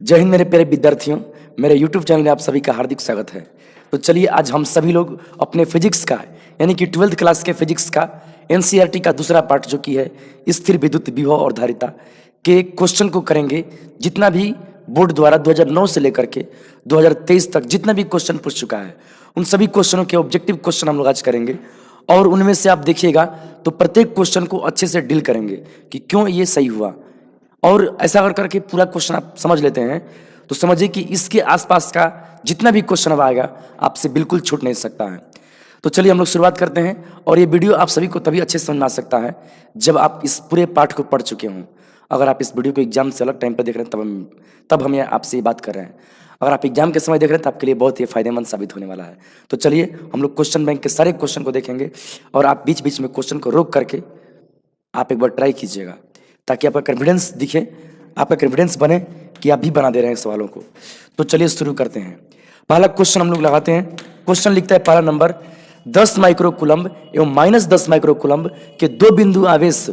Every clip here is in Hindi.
जय हिंद मेरे प्यारे विद्यार्थियों, मेरे YouTube चैनल में आप सभी का हार्दिक स्वागत है। तो चलिए आज हम सभी लोग अपने फिजिक्स का यानी कि 12th क्लास के फिजिक्स का NCERT का दूसरा पार्ट जो कि है स्थिर विद्युत विभव और धारिता के क्वेश्चन को करेंगे। जितना भी बोर्ड द्वारा 2009 से लेकर के 2023 तक जितना भी क्वेश्चन पूछ चुका है उन सभी क्वेश्चनों के ऑब्जेक्टिव क्वेश्चन हम लोग आज करेंगे और उनमें से आप देखिएगा तो प्रत्येक क्वेश्चन को अच्छे से डील करेंगे कि क्यों ये सही हुआ। और ऐसा कर करके पूरा क्वेश्चन आप समझ लेते हैं तो समझिए कि इसके आसपास का जितना भी क्वेश्चन अब आएगा आपसे बिल्कुल छूट नहीं सकता है। तो चलिए हम लोग शुरुआत करते हैं और ये वीडियो आप सभी को तभी अच्छे से समझ में आ सकता है जब आप इस पूरे पाठ को पढ़ चुके हों। अगर आप इस वीडियो को एग्जाम से अलग टाइम पर देख रहे हैं तब हम आपसे ये बात कर रहे हैं। अगर आप एग्जाम के समय देख रहे हैं तो आपके लिए बहुत ही फायदेमंद साबित होने वाला है। तो चलिए हम लोग क्वेश्चन बैंक के सारे क्वेश्चन को देखेंगे और आप बीच बीच में क्वेश्चन को रोक करके आप एक बार ट्राई कीजिएगा ताकि आपका कॉन्फिडेंस दिखे, आपका कॉन्फिडेंस बने कि आप भी बना दे रहे हैं सवालों को। तो चलिए शुरू करते हैं। पहला क्वेश्चन हम लोग लगाते हैं। क्वेश्चन लिखता है पहला नंबर 10 माइक्रो कूलम्ब एवं -10 माइक्रो कूलम्ब के दो बिंदु आवेश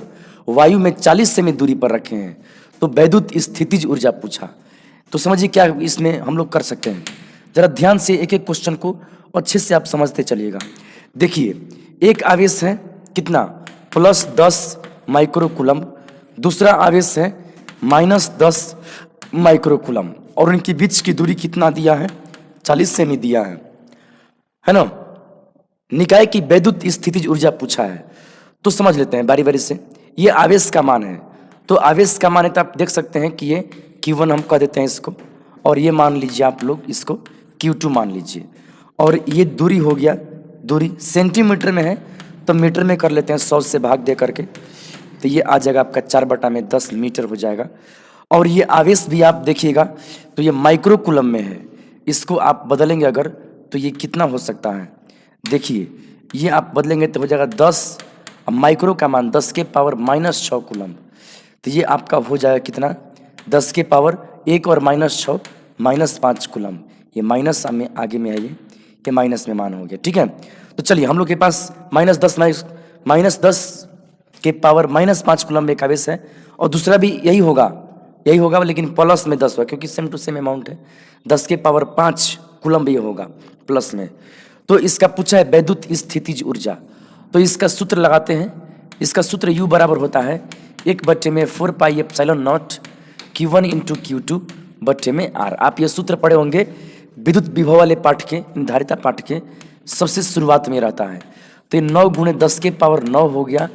वायु में 40 सेमी दूरी पर रखे हैं तो वैद्युत स्थितिज ऊर्जा पूछा। तो समझिए क्या इसमें हम लोग कर सकते हैं। जरा ध्यान से एक एक क्वेश्चन को अच्छे से आप समझते चलिएगा। देखिए एक आवेश है कितना +10 माइक्रो कूलम्ब, दूसरा आवेश है -10 माइक्रो कूलम्ब और उनके बीच की दूरी कितना दिया है 40 सेमी दिया है ना। निकाय की वैद्युत स्थितिज ऊर्जा पूछा है तो समझ लेते हैं बारी बारी से। ये आवेश का मान है तो आवेश का मान है तो आप देख सकते हैं कि ये Q1 हम कह देते हैं इसको और ये मान लीजिए आप लोग इसको Q2 मान लीजिए। और ये दूरी हो गया, दूरी सेंटीमीटर में है तो मीटर में कर लेते हैं 100 से भाग दे करके तो ये आ जाएगा आपका 4/10 मीटर हो जाएगा। और ये आवेश भी आप देखिएगा तो ये माइक्रो कूलम्ब में है, इसको आप बदलेंगे अगर तो ये कितना हो सकता है। देखिए ये आप बदलेंगे तो हो जाएगा 10, माइक्रो का मान 10 के पावर -6 कूलम्ब तो ये आपका हो जाएगा कितना 10 के पावर 1 और -6 -5 कूलम्ब। ये माइनस में आगे में है, ये माइनस में मान हो गया। ठीक है तो चलिए हम लोग के पास -10 के पावर -5 कूलम्ब एक आवेश है और दूसरा भी यही होगा लेकिन प्लस में 10 होगा क्योंकि सेम टू सेम अमाउंट है। 10 के पावर 5 कूलम्ब ये होगा प्लस में। तो इसका पूछा है वैद्युत स्थितिज ऊर्जा। तो इसका सूत्र लगाते हैं। इसका सूत्र U बराबर होता है 1/4πε0 Q1 × Q2 बट्टे में R। आप ये सूत्र पढ़े होंगे विद्युत विभव वाले पाठ के, धारिता पाठ के सबसे शुरुआत में रहता है। तो ये 9 × 10 के पावर 9 हो गया।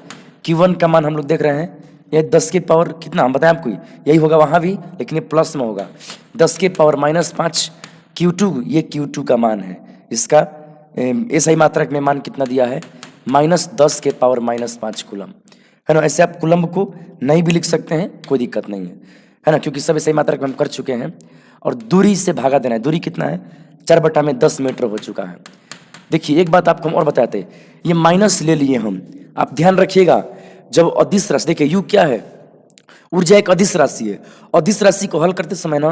Q1 का मान हम लोग देख रहे हैं ये 10 के पावर कितना हम बताएं आपको, यही होगा वहाँ भी लेकिन ये प्लस में होगा। 10 के पावर -5 Q2, ये Q2 का मान है। इसका SI मात्रक में मान कितना दिया है -10 के पावर -5 कूलम्ब है ना। ऐसे आप कूलम्ब को नहीं भी लिख सकते हैं, कोई दिक्कत नहीं है ना, क्योंकि सब SI मात्रक में हम कर चुके हैं। और दूरी से भागा देना है, दूरी कितना है 4/10 मीटर हो चुका है। देखिए एक बात आपको हम और बताते हैं, ये माइनस ले लिए हम, आप ध्यान रखिएगा जब अदिश राशि, देखिए U क्या है, ऊर्जा एक अदिश राशि है। अदिश राशि को हल करते समय ना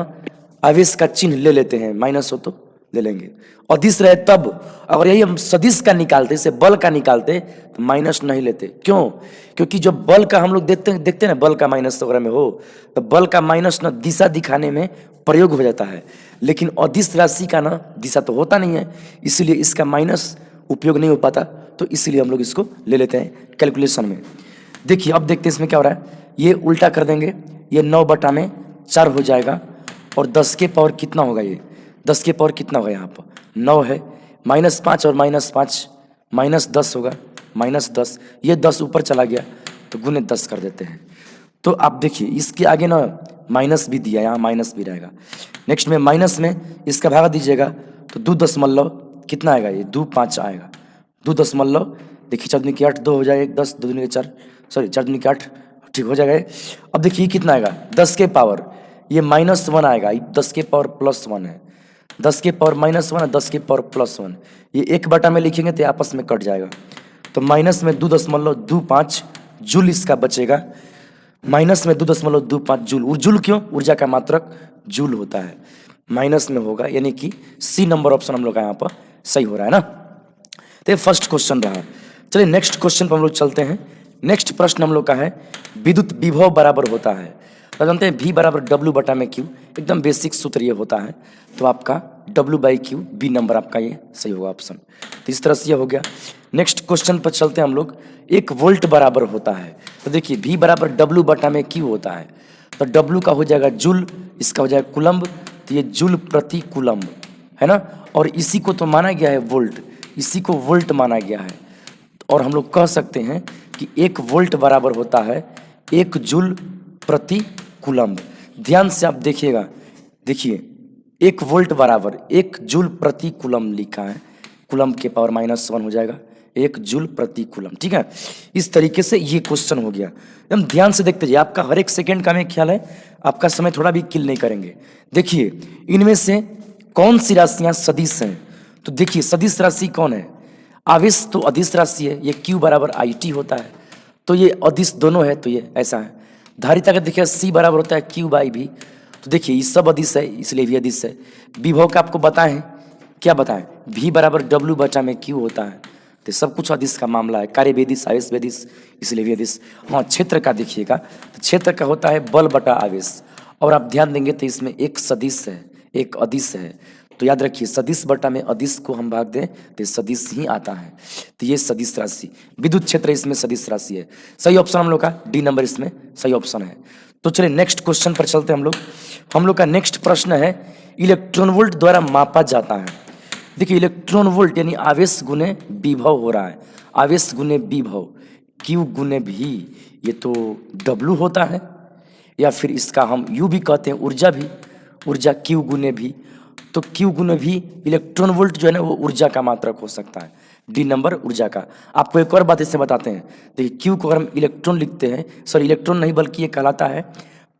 आवेश का चिन्ह ले लेते हैं, माइनस हो तो ले लेंगे, अदिश रहे तब। अगर यही हम सदिश का निकालते, इसे बल का निकालते तो माइनस नहीं लेते। क्यों? क्योंकि जब बल का हम लोग देखते हैं ना बल का माइनस वगैरह में हो तो बल का माइनस ना दिशा दिखाने में प्रयोग हो जाता है, लेकिन अदिश राशि का ना दिशा तो होता नहीं है, इसीलिए इसका माइनस उपयोग नहीं हो पाता। तो इसीलिए हम लोग इसको ले लेते हैं कैलकुलेशन में। देखिए अब देखते हैं इसमें क्या हो रहा है, ये उल्टा कर देंगे, ये 9/4 हो जाएगा और 10 के पावर कितना होगा, ये 10 के पावर कितना होगा, यहाँ पर 9 है, -5 और -5 -10 होगा, -10, ये 10 ऊपर चला गया तो गुने 10 कर देते हैं। तो आप देखिए इसके आगे ना माइनस भी दिया, यहाँ माइनस भी रहेगा। नेक्स्ट में माइनस में इसका भागा दीजिएगा तो 2 दशमलव कितना आएगा, ये 2 5 आएगा, 2 दशमलव देखिए 4 दूनी के 8, 2 हो जाएगा, 10 2 दूनी के 4, सॉरी 4 दूनी के 8, ठीक हो जाएगा। अब देखिए कितना आएगा 10 के पावर, ये -1 आएगा, 10 के पावर +1 है, 10 के पावर -1 है, 10 के पावर +1, ये 1/, में लिखेंगे तो आपस में कट जाएगा। तो माइनस में 2.25 जूल इसका बचेगा, माइनस में 2.25 जूल। जूल क्यों? ऊर्जा का मात्रक जूल होता है, माइनस में होगा, यानी कि C नंबर ऑप्शन हम लोग का यहाँ पर सही हो रहा है ना। तो ये फर्स्ट क्वेश्चन रहा। चलिए नेक्स्ट क्वेश्चन पर हम लोग चलते हैं। नेक्स्ट प्रश्न हम लोग का है विद्युत विभव बराबर होता है। तो जानते हैं V बराबर W बटा में Q, एकदम बेसिक सूत्र ये होता है। तो आपका W by Q, B number आपका ये सही होगा ऑप्शन। तो इस तरह से ये हो गया। नेक्स्ट क्वेश्चन पर चलते हैं हम लोग। 1 वोल्ट बराबर होता है, तो देखिए V बराबर W बटा में Q होता है, तो W का हो जाएगा जूल, इसका हो जाएगा कुलम्ब, तो ये जूल प्रति कुलम्ब है ना। और इसी को तो माना गया है वोल्ट, इसी को वोल्ट माना गया है। और हम लोग कह सकते हैं कि 1 वोल्ट बराबर होता है 1 जूल प्रति कुलम्ब। ध्यान से आप देखिएगा, देखिए 1 वोल्ट बराबर 1 जूल प्रति कुलम्ब लिखा है, कुलम्ब के पावर -1 हो जाएगा 1 जूल प्रति कुलम्ब। ठीक है, इस तरीके से ये क्वेश्चन हो गया। एकदम ध्यान से देखते जाइए, आपका हर एक सेकंड का हमें ख्याल है, आपका समय थोड़ा भी किल नहीं करेंगे। देखिए इनमें से कौन सी राशियां सदिश हैं, तो देखिए सदिश राशि कौन है, आवेश तो अदिश राशि है, ये Q बराबर IT होता है, तो ये अदिश दोनों है, तो ये ऐसा है। धारिता का देखिए C बराबर होता है Q बाई V, तो देखिए ये सब अदिश है इसलिए भी अदिश है। विभव का आपको बताएं, क्या बताएं, V बराबर W बटा में Q होता है, तो सब कुछ अदिश का मामला है। कार्य वेदिश, आवेश वेदिश, इसलिए भी अदिश। हाँ, क्षेत्र का देखिएगा, तो क्षेत्र का होता है बल बटा आवेश, और आप ध्यान देंगे तो इसमें एक सदिश है एक अदिश है, तो याद रखिए सदिश बटा में अदिश को हम भाग दें तो सदिश ही आता है, तो ये सदिश राशि। विद्युत क्षेत्र इसमें सदिश राशि है, सही ऑप्शन हम लोग का डी नंबर इसमें सही ऑप्शन है। तो चलिए नेक्स्ट क्वेश्चन पर चलते हैं हम लोग। हम लोग का नेक्स्ट प्रश्न है, इलेक्ट्रॉन वोल्ट द्वारा मापा जाता है। देखिए इलेक्ट्रॉन वोल्ट यानी आवेश गुने विभव हो रहा है, आवेश गुने विभव, Q गुने V, ये तो W होता है, या फिर इसका हम U भी कहते हैं, ऊर्जा भी, ऊर्जा Q गुने V, तो Q गुने V इलेक्ट्रॉन वोल्ट जो है ना वो ऊर्जा का मात्रक हो सकता है, डी नंबर ऊर्जा का। आपको एक और बात इससे बताते हैं, देखिए Q को अगर हम इलेक्ट्रॉन लिखते हैं, सॉरी इलेक्ट्रॉन नहीं बल्कि ये कहलाता है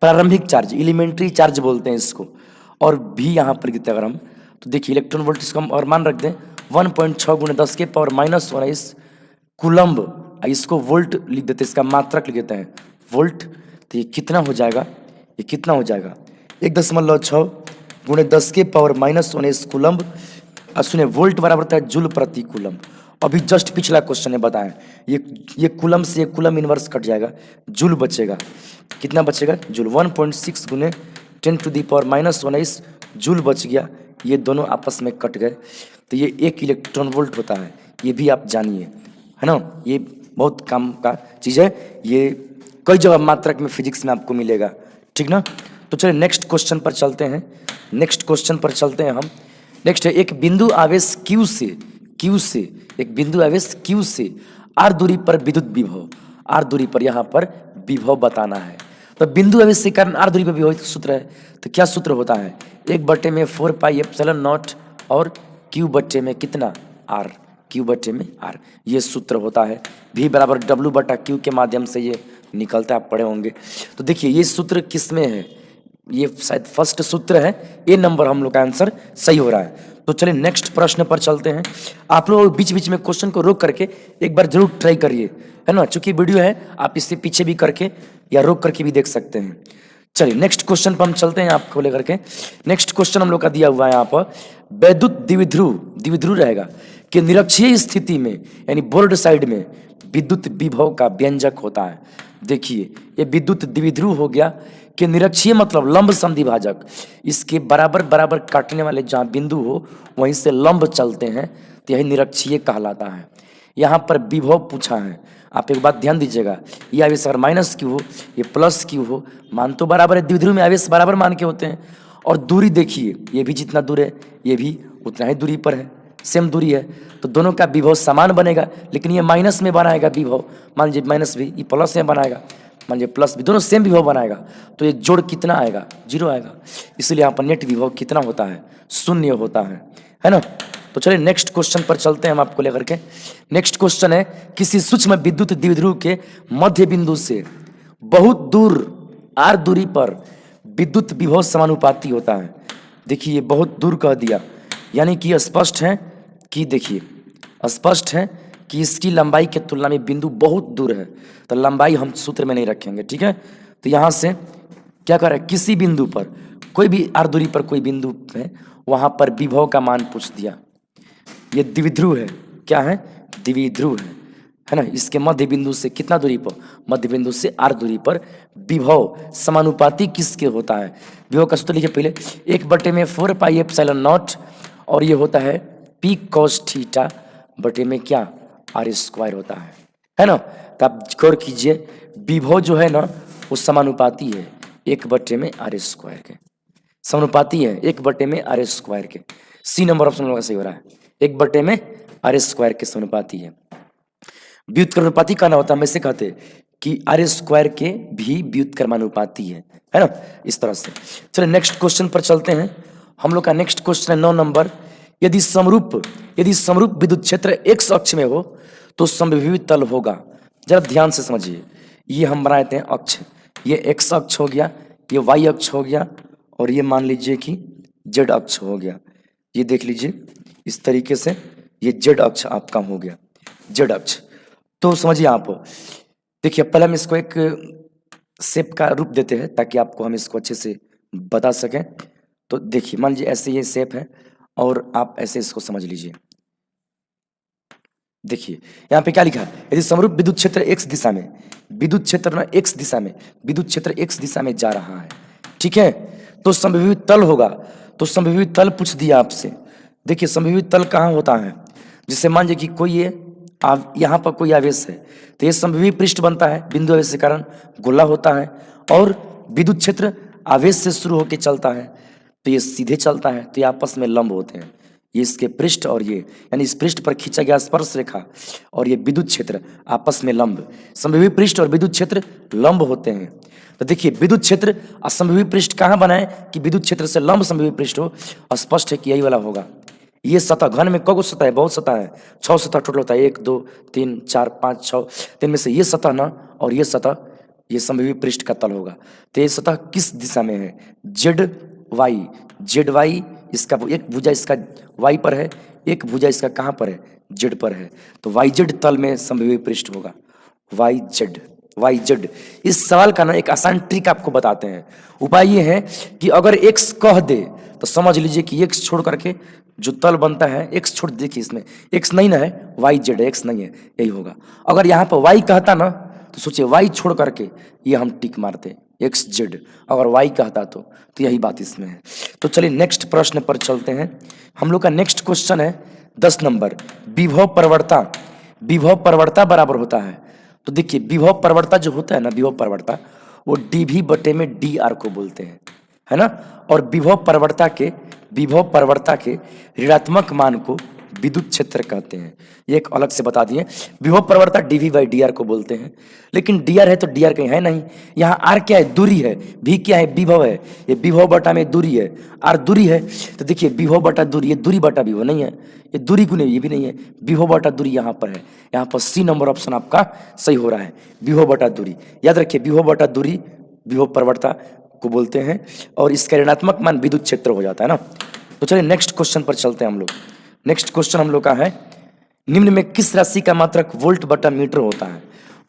प्रारंभिक चार्ज, एलिमेंट्री चार्ज बोलते हैं इसको, और V यहाँ पर लिखते हैं अगर हम, तो देखिए इलेक्ट्रॉन वोल्ट इसको हम और मान रख दें 1.6 गुणे 10 के पावर -19 कुलम्ब, इसको वोल्ट लिख देते हैं, इसका मात्रक लिख देते हैं वोल्ट, तो ये कितना हो जाएगा, ये कितना हो जाएगा 1.6 गुणे 10 के पावर -19 कुलम्ब। और सुने वोल्ट बराबर होता है जूल प्रति कुलम्ब। अभी जस्ट पिछला क्वेश्चन है बताएं, ये कुलम्ब से ये कुलम्ब इनवर्स कट जाएगा, जूल बचेगा, कितना बचेगा जूल, 1.6 गुणे 10⁻⁻19 जूल बच गया, ये दोनों आपस में कट गए, तो ये 1 इलेक्ट्रॉन वोल्ट होता है, ये भी आप जानिए, है ना, ये बहुत काम का चीज़ है, ये कई जगह मात्रक में फिजिक्स में आपको मिलेगा, ठीक ना। तो चलिए नेक्स्ट क्वेश्चन पर चलते हैं, नेक्स्ट क्वेश्चन पर चलते हैं हम। नेक्स्ट है, एक बिंदु आवेश Q से एक बिंदु आवेश Q से R दूरी पर विद्युत विभव, R दूरी पर यहाँ पर विभव बताना है। तो बिंदु आवेश के कारण R दूरी पर विभव सूत्र है, तो क्या सूत्र होता है, 1/4πε0 और Q बटे में कितना R, Q बटे में R, ये सूत्र होता है। V बराबर W बटा Q के माध्यम से ये निकलता है, आप पढ़े होंगे। तो देखिए ये सूत्र किस में है, ये शायद फर्स्ट सूत्र है, ए नंबर हम लोग का आंसर सही हो रहा है। तो चलिए नेक्स्ट प्रश्न पर चलते हैं। आप लोग बीच बीच में क्वेश्चन को रोक करके एक बार जरूर ट्राई करिए, है ना, चूंकि वीडियो है आप इससे पीछे भी करके या रोक करके भी देख सकते हैं। चलिए नेक्स्ट क्वेश्चन पर हम चलते हैं आपको लेकर के। नेक्स्ट क्वेश्चन हम लोग का दिया हुआ है यहाँ पर, वैद्युत द्विध्रुव रहेगा कि निरक्षीय स्थिति में यानी बोर्ड साइड में विद्युत विभव का व्यंजक होता है। देखिए ये विद्युत द्विध्रुव हो गया कि निरक्षीय मतलब लंब संधिभाजक, इसके बराबर बराबर काटने वाले जहाँ बिंदु हो वहीं से लंब चलते हैं, तो यही निरक्षीय कहलाता है। यहाँ पर विभव पूछा है, आप एक बात ध्यान दीजिएगा, ये आवेश अगर -Q हो, ये +Q हो, मान तो बराबर है, द्विध्रुव में आवेश बराबर मान के होते हैं। और दूरी देखिए, ये भी जितना दूर है ये भी उतना ही दूरी पर है, सेम दूरी है, तो दोनों का विभव समान बनेगा, लेकिन ये माइनस में बनाएगा विभव, मान लीजिए माइनस भी, ये प्लस में बनाएगा, मान लीजिए प्लस भी, दोनों सेम विभव बनाएगा, तो ये जोड़ कितना आएगा, 0 आएगा। इसलिए यहाँ पर नेट विभव कितना होता है, 0 होता है ना। तो चलिए नेक्स्ट क्वेश्चन पर चलते हैं हम आपको लेकर के। नेक्स्ट क्वेश्चन है, किसी सूक्ष्म विद्युत द्विध्रुव के मध्य बिंदु से बहुत दूर R दूरी पर विद्युत विभव समानुपाती होता है। देखिए ये बहुत दूर कह दिया, यानी कि स्पष्ट है कि देखिए स्पष्ट है कि इसकी लंबाई के तुलना में बिंदु बहुत दूर है, तो लंबाई हम सूत्र में नहीं रखेंगे, ठीक है। तो यहाँ से क्या कर रहे हैं, किसी बिंदु पर कोई भी R दूरी पर कोई बिंदु है, वहाँ पर विभव का मान पूछ दिया। ये द्विध्रुव है, क्या है, द्विध्रुव है ना, इसके मध्य बिंदु से कितना दूरी पर, मध्य बिंदु से r दूरी पर विभव समानुपाती किसके होता है? विभव का सूत्र लिखिए पहले, 1/4 पाई एप्सिलॉन नॉट, और ये होता है p cos थीटा बटे में क्या, r स्क्वायर होता है ना। तो आप गौर कीजिए, विभव जो है ना वो समानुपाती है 1/r स्क्वायर के, समानुपाती है 1/r स्क्वायर के। सी नंबर ऑप्शन का सही हो रहा है, 1/r स्क्वायर के समानुपाती है। व्युत्क्रमानुपाती कहना होता है, हम ऐसे कहते कि r स्क्वायर के भी व्युत्क्रमानुपाती है ना, इस तरह से। चलिए नेक्स्ट क्वेश्चन पर चलते हैं। हम लोग का नेक्स्ट क्वेश्चन है 9 नंबर। यदि समरूप विद्युत क्षेत्र x अक्ष में हो तो समविभव तल होगा। जरा ध्यान से समझिए, ये हम बना देते हैं अक्ष, ये x अक्ष हो गया, ये y अक्ष हो गया, और ये मान लीजिए कि z अक्ष हो गया। ये देख लीजिए इस तरीके से, ये z अक्ष आपका हो गया, z अक्ष। तो समझिए आप, देखिए पहले हम इसको एक शेप का रूप देते हैं ताकि आपको हम इसको अच्छे से बता सकें। तो देखिए मान लीजिए ऐसे ये शेप है, और आप ऐसे इसको समझ लीजिए। देखिए यहाँ पे क्या लिखा है, यदि समरूप विद्युत क्षेत्र x दिशा में, विद्युत क्षेत्र ना x दिशा में, विद्युत क्षेत्र x दिशा में जा रहा है, ठीक है, तो समविभव तल होगा। तो समविभव तल पूछ दिया आपसे। देखिए समविभव तल कहाँ होता है, जिससे मान लीजिए कि कोई ये यहाँ पर कोई आवेश है, तो ये समविभव पृष्ठ बनता है, बिंदु आवेश के कारण गोला होता है, और विद्युत क्षेत्र आवेश से शुरू होकर चलता है, तो ये सीधे चलता है, तो ये आपस में लंब होते हैं। ये इसके पृष्ठ और ये, यानी इस पृष्ठ पर खींचा गया स्पर्श रेखा और ये विद्युत क्षेत्र आपस में लंब, समविभव पृष्ठ और विद्युत क्षेत्र लंब होते हैं। तो देखिए विद्युत क्षेत्र असमविभव पृष्ठ कहाँ बनाए कि विद्युत क्षेत्र से लंब समविभव पृष्ठ हो, स्पष्ट है कि यही वाला होगा। ये सतह, घन में कौन सतह है, बहुत सतह है, 6 सतह टोटल होता है, 1 2 3 4 5 6, इनमें से ये सतह ना और ये सतह, ये समविभव पृष्ठ का तल होगा। तो ये सतह किस दिशा में है, जेड वाई, इसका एक भुजा इसका वाई पर है, एक भुजा इसका कहाँ पर है, जेड पर है, तो वाई जेड तल में समविभव पृष्ठ होगा, वाई जेड। इस सवाल का ना एक आसान ट्रिक आपको बताते हैं। उपाय ये है कि अगर x कह दे तो समझ लीजिए कि x छोड़ करके जो तल बनता है, x छोड़, देखिए इसमें x नहीं ना है, वाई जेड है, x नहीं है, यही होगा। अगर यहाँ पर y कहता ना तो सोचिए y छोड़ करके ये हम टिक मारते एक्स जेड, अगर y कहता तो यही बात इसमें है। तो चलिए नेक्स्ट प्रश्न पर चलते हैं। हम लोग का नेक्स्ट क्वेश्चन है 10 नंबर। विभव प्रवणता बराबर होता है। तो देखिए विभव प्रवणता जो होता है ना, विभव प्रवणता वो dv बटे में dr को बोलते हैं, है ना। और विभव प्रवणता के ऋणात्मक मान को विद्युत क्षेत्र कहते हैं। ये एक अलग से बता दिए, विभव प्रवणता dv/dr को बोलते हैं। लेकिन dr है तो dr कहीं है नहीं, यहाँ r क्या है, दूरी है, v क्या है, विभव है, ये विभव बटा में दूरी है, r दूरी है। तो देखिए विभव बटा दूरी, ये दूरी बटा विभव नहीं है, ये दूरी गुने ये भी नहीं है, विभव बटा दूरी यहाँ पर है। यहाँ पर सी नंबर ऑप्शन आपका सही हो रहा है, विभव बटा दूरी। याद रखिए विभव बटा दूरी विभव प्रवणता को बोलते हैं, और इसका ऋणात्मक मान विद्युत क्षेत्र हो जाता है ना। तो चलिए नेक्स्ट क्वेश्चन पर चलते हैं हम लोग। नेक्स्ट क्वेश्चन हम लोग का है, निम्न में किस राशि का मात्रक वोल्ट बटा मीटर होता है।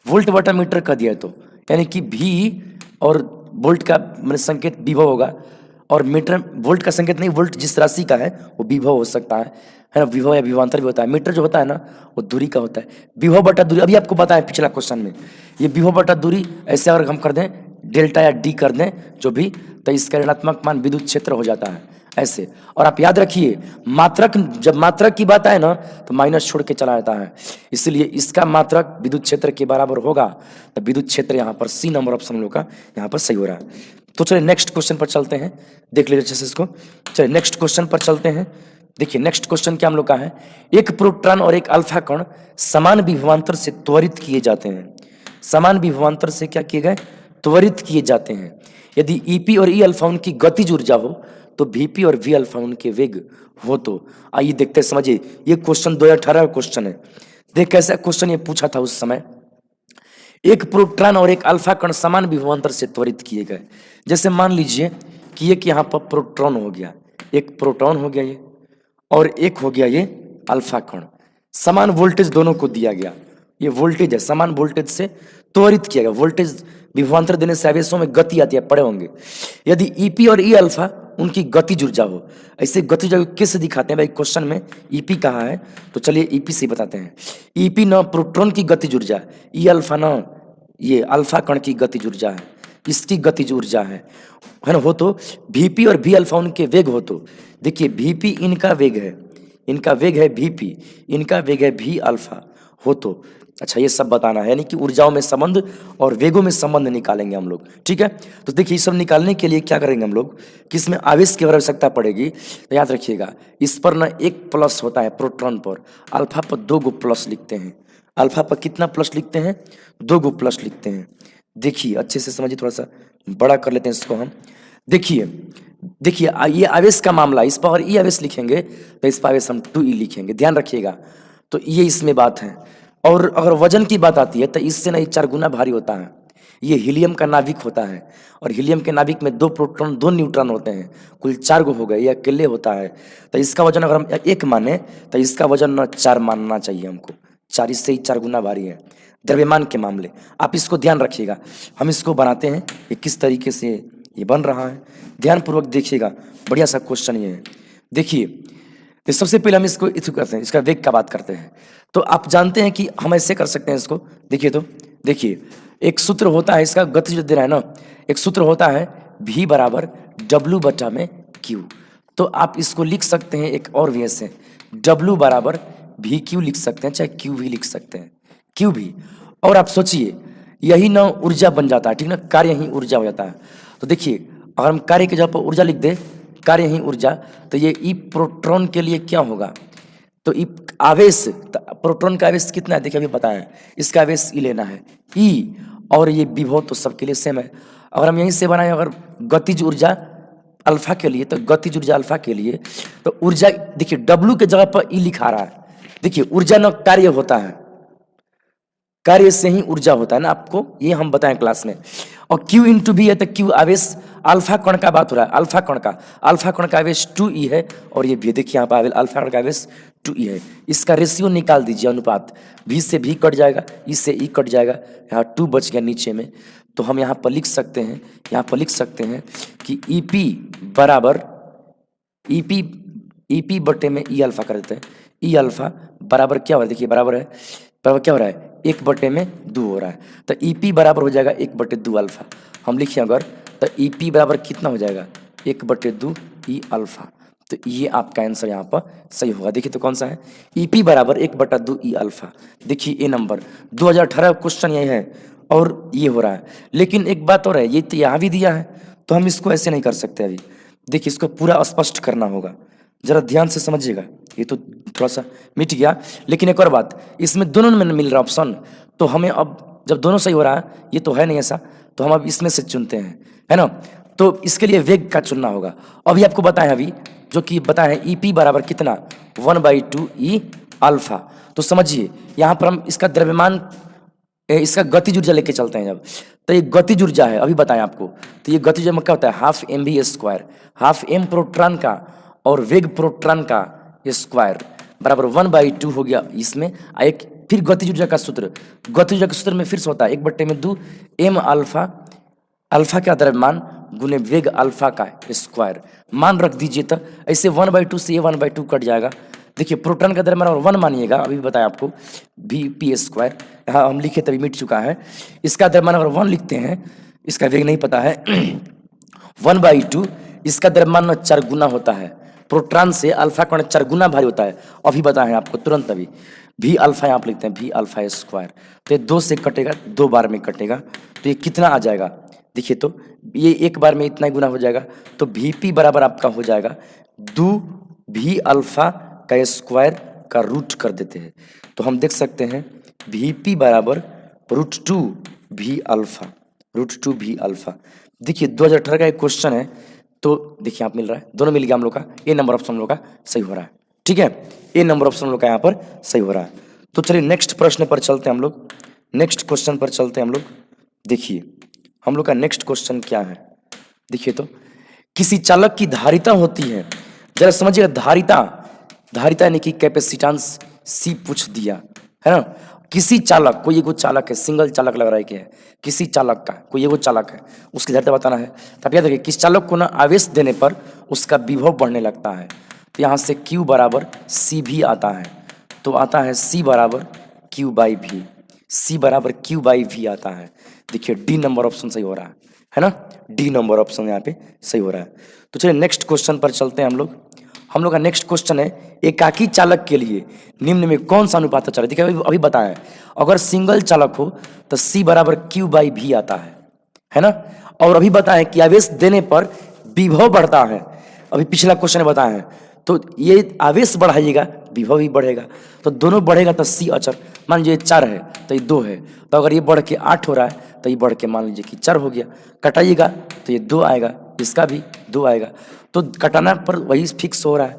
वोल्ट बटा मीटर का दिया है, तो यानी कि भी और वोल्ट का मैंने संकेत विभव होगा, और मीटर वोल्ट का संकेत नहीं, वोल्ट जिस राशि का है वो विभव हो सकता है ना, विभव या विभवांतर भी होता है। मीटर जो होता है ना वो दूरी का होता है। विभव बटा दूरी अभी आपको पता है पिछला क्वेश्चन में, ये विभव बटा दूरी ऐसे अगर हम कर दें डेल्टा या डी कर दें जो भी, तो इसका ऋणात्मक मान विद्युत क्षेत्र हो जाता है ऐसे। और आप याद रखिए मात्रक, जब मात्रक की बात आए ना तो माइनस छोड़ के चला जाता है, इसलिए इसका मात्रक विद्युत क्षेत्र के बराबर होगा, तो विद्युत क्षेत्र यहाँ पर सी नंबर ऑप्शन हम लोग का यहाँ पर सही हो रहा है। तो चलिए नेक्स्ट क्वेश्चन पर चलते हैं, देख लीजिए अच्छे से इसको। चलिए नेक्स्ट क्वेश्चन पर चलते हैं। देखिए नेक्स्ट क्वेश्चन क्या हम लोग का है, एक प्रोटॉन और एक अल्फा कण समान विभवांतर से त्वरित किए जाते हैं। समान विभवांतर से क्या किए गए, त्वरित किए जाते हैं। यदि ईपी और ई अल्फा उनकी गतिज ऊर्जा हो तो वीपी और वी अल्फा उनके वेग हो। तो आइए देखते हैं, समझिए ये क्वेश्चन 2018 का क्वेश्चन है। देख कैसा क्वेश्चन ये पूछा था उस समय। एक प्रोटॉन और एक अल्फा कण समान विभवांतर से त्वरित किए गए। जैसे मान लीजिए कि एक यहाँ पर प्रोटॉन हो गया, एक प्रोटॉन हो गया ये, और एक हो गया ये अल्फा कण। समान वोल्टेज दोनों को दिया गया, ये वोल्टेज है, समान वोल्टेज से त्वरित किया गया। वोल्टेज विभवांतर देने से आवेशों में गति आती है, पड़े होंगे। यदि ईपी और ई अल्फा उनकी गतिज ऊर्जा हो। ऐसे गतिज ऊर्जा को कैसे दिखाते हैं भाई, क्वेश्चन में ईपी कहा है, तो चलिए ईपी से बताते हैं। ईपी न प्रोटॉन की गतिज ऊर्जा, ई अल्फा न ये अल्फा कण की गतिज ऊर्जा है, इसकी गतिज ऊर्जा है ना। हो तो वीपी और वी अल्फा उनके वेग हो तो देखिए वीपी इनका वेग है, इनका वेग है वीपी, इनका वेग है वी अल्फा हो तो। अच्छा ये सब बताना है, यानी कि ऊर्जाओं में संबंध और वेगों में संबंध निकालेंगे हम लोग, ठीक है। तो देखिए ये सब निकालने के लिए क्या करेंगे हम लोग कि इसमें आवेश की आवश्यकता पड़ेगी। तो याद रखिएगा इस पर ना एक प्लस होता है प्रोटॉन पर, अल्फा पर 2 गो प्लस लिखते हैं। अल्फा पर कितना प्लस लिखते हैं, 2 गो प्लस लिखते हैं। देखिए अच्छे से समझिए, थोड़ा सा बड़ा कर लेते हैं इसको हम। देखिए देखिए ये आवेश का मामला, इस पर अगर ई आवेश लिखेंगे तो इस पर आवेश हम 2e लिखेंगे, ध्यान रखिएगा। तो ये इसमें बात है। और अगर वजन की बात आती है तो इससे ना ये 4 गुना भारी होता है। ये हीलियम का नाभिक होता है और हीलियम के नाभिक में 2 प्रोटॉन 2 न्यूट्रॉन होते हैं, कुल 4 गो हो गए, ये अकेले होता है। तो इसका वजन अगर हम 1 माने तो इसका वजन ना 4 मानना चाहिए हमको, 4 इससे ही 4 गुना भारी है द्रव्यमान के मामले। आप इसको ध्यान रखिएगा, हम इसको बनाते हैं ये किस तरीके से ये बन रहा है, ध्यानपूर्वक देखिएगा, बढ़िया सा क्वेश्चन ये है। देखिए तो सबसे पहले हम इसको करते हैं, इसका वेग का बात करते हैं। तो आप जानते हैं कि हम ऐसे कर सकते हैं इसको, देखिए तो देखिए एक सूत्र होता है इसका, गति जो दे रहा है ना, एक सूत्र होता है v बराबर W बटा में Q। तो आप इसको लिख सकते हैं एक और वे से, W बराबर वी क्यू लिख सकते हैं, चाहे क्यू भी लिख सकते हैं, क्यू भी। और आप सोचिए यही ना ऊर्जा बन जाता है, ठीक ना, कार्य ही ऊर्जा हो जाता है। तो देखिए अगर हम कार्य के जगह पर ऊर्जा लिख दे, कार्य ही ऊर्जा, तो ये ई प्रोटॉन के लिए क्या होगा, तो ई आवेश, प्रोटॉन का आवेश कितना है देखिए अभी बताएं, इसका आवेश ई लेना है ई, और ये विभव तो सबके लिए सेम है। अगर हम यहीं से बनाएं अगर गतिज ऊर्जा अल्फा के लिए, तो गतिज ऊर्जा अल्फा के लिए तो ऊर्जा देखिए डब्ल्यू के जगह पर ई लिखा रहा है। देखिए ऊर्जा न कार्य होता है, कार्य से ही ऊर्जा होता है ना, आपको ये हम बताएं क्लास में। और Q इंटू भी है तो Q आवेश अल्फा कण का बात हो रहा है, अल्फा कण का आवेश 2e है, और ये भी देखिए यहाँ पर अल्फा कण का आवेश 2e है। इसका रेशियो निकाल दीजिए, अनुपात v से v कट जाएगा, e से e कट जाएगा, यहाँ 2 बच गया नीचे में। तो हम यहाँ पर लिख सकते हैं, यहाँ पर लिख सकते हैं कि EP बराबर EP बटे में ई अल्फा कर देते हैं, ई अल्फा बराबर क्या हो रहा है, देखिए बराबर है, बराबर क्या हो रहा है 1/2 हो रहा है। तो EP बराबर हो जाएगा 1/2 अल्फा। हम लिखिए अगर तो EP बराबर कितना हो जाएगा 1/2 ई अल्फा। तो ये आपका आंसर यहाँ पर सही होगा। देखिए तो कौन सा है, EP बराबर 1/2 ई अल्फा। देखिए ये नंबर 2018 क्वेश्चन ये है और ये हो रहा है। लेकिन एक बात और है, ये तो यहाँ भी दिया है, तो हम इसको ऐसे नहीं कर सकते अभी। देखिए इसको पूरा स्पष्ट करना होगा, जरा ध्यान से समझिएगा। ये तो थोड़ा सा मिट गया, लेकिन एक और बात, इसमें दोनों में मिल रहा ऑप्शन, तो हमें अब जब दोनों सही हो रहा है, ये तो है नहीं ऐसा, तो हम अब इसमें से चुनते हैं, है ना। तो इसके लिए वेग का चुनना होगा। अभी आपको बताएं, अभी जो कि बताएं EP बराबर कितना 1/2 ई अल्फा। तो समझिए यहाँ पर हम इसका द्रव्यमान, इसका गतिज ऊर्जा लेके चलते हैं जब, तो ये गतिज ऊर्जा है, अभी बताएं आपको। तो ये गतिज ऊर्जा में क्या होता है, ½ mv², ½ m प्रोटॉन का और वेग प्रोटॉन का स्क्वायर बराबर 1/2 हो गया इसमें। एक फिर गतिज ऊर्जा का सूत्र, गतिज ऊर्जा के सूत्र में फिर से होता है 1/2 m अल्फा, अल्फा का द्रव्यमान गुने वेग अल्फा का स्क्वायर। मान रख दीजिए, तो ऐसे 1/2 से ये 1/2 कट जाएगा। देखिए प्रोटॉन का द्रव्यमान और 1 मानिएगा, अभी बताया आपको Vp², यहाँ हम लिखे तभी मिट चुका है। इसका द्रव्यमान अगर 1 लिखते हैं, इसका वेग नहीं पता है 1/2, इसका द्रव्यमान 4 गुना होता है, प्रोटॉन से अल्फा कण 4 गुना भारी होता है। अभी बताएं आपको तुरंत, अभी भी अल्फा यहाँ पर लिखते हैं Vα²। तो ये 2 से कटेगा, 2 बार में कटेगा, तो ये कितना आ जाएगा, देखिए तो ये एक बार में इतना ही गुना हो जाएगा। तो Vp बराबर आपका हो जाएगा 2 Vα का स्क्वायर का रूट कर देते हैं, तो हम देख सकते हैं Vp बराबर √2 Vα। देखिए 2018 का एक क्वेश्चन है, तो देखिए आप मिल रहा है, दोनों मिल गया हम लोग का, ए नंबर ऑप्शन हम लोग का सही हो रहा है, ठीक है, ए नंबर ऑप्शन हम लोग का यहाँ पर सही हो रहा है। तो चलिए नेक्स्ट प्रश्न पर चलते हैं हम लोग, नेक्स्ट क्वेश्चन पर चलते हैं हम लोग। देखिए हम लोग का नेक्स्ट क्वेश्चन क्या है, देखिए तो किसी चालक की धारिता होती है, जरा समझिएगा, धारिता यानी कि कैपेसिटेंस C पूछ दिया है ना। किसी चालक, कोई एगो चालक है, सिंगल चालक लग रहा है कि है, किसी चालक का, कोई एगो चालक है, उसकी धारिता बताना है। तो आप याद रखिए, किस चालक को ना आवेश देने पर उसका विभव बढ़ने लगता है। तो यहाँ से Q बराबर सी भी आता है, तो आता है C बराबर Q बाई भी, C बराबर Q बाई भी आता है। देखिए डी नंबर ऑप्शन सही हो रहा है ना, डी नंबर ऑप्शन यहाँ पे सही हो रहा है। तो चलिए नेक्स्ट क्वेश्चन पर चलते हैं हम लोग। हम लोग का नेक्स्ट क्वेश्चन है, एकाकी चालक के लिए निम्न में कौन सा अनुपात अच्छा है। देखिए अभी बताया, अगर सिंगल चालक हो तो C बराबर Q बाई भी आता है ना। और अभी बताएं कि आवेश देने पर विभव बढ़ता है, अभी पिछला क्वेश्चन बताया है। तो ये आवेश बढ़ाइएगा, विभव भी बढ़ेगा, तो दोनों बढ़ेगा तो C अचर, मान लीजिए 4 है तो ये 2 है, तो अगर ये बढ़ के 8 हो रहा है तो ये बढ़ के मान लीजिए कि 4 हो गया। कटाइएगा तो ये 2 आएगा, इसका भी 2 आएगा, तो कटाना पर वही फिक्स हो रहा है।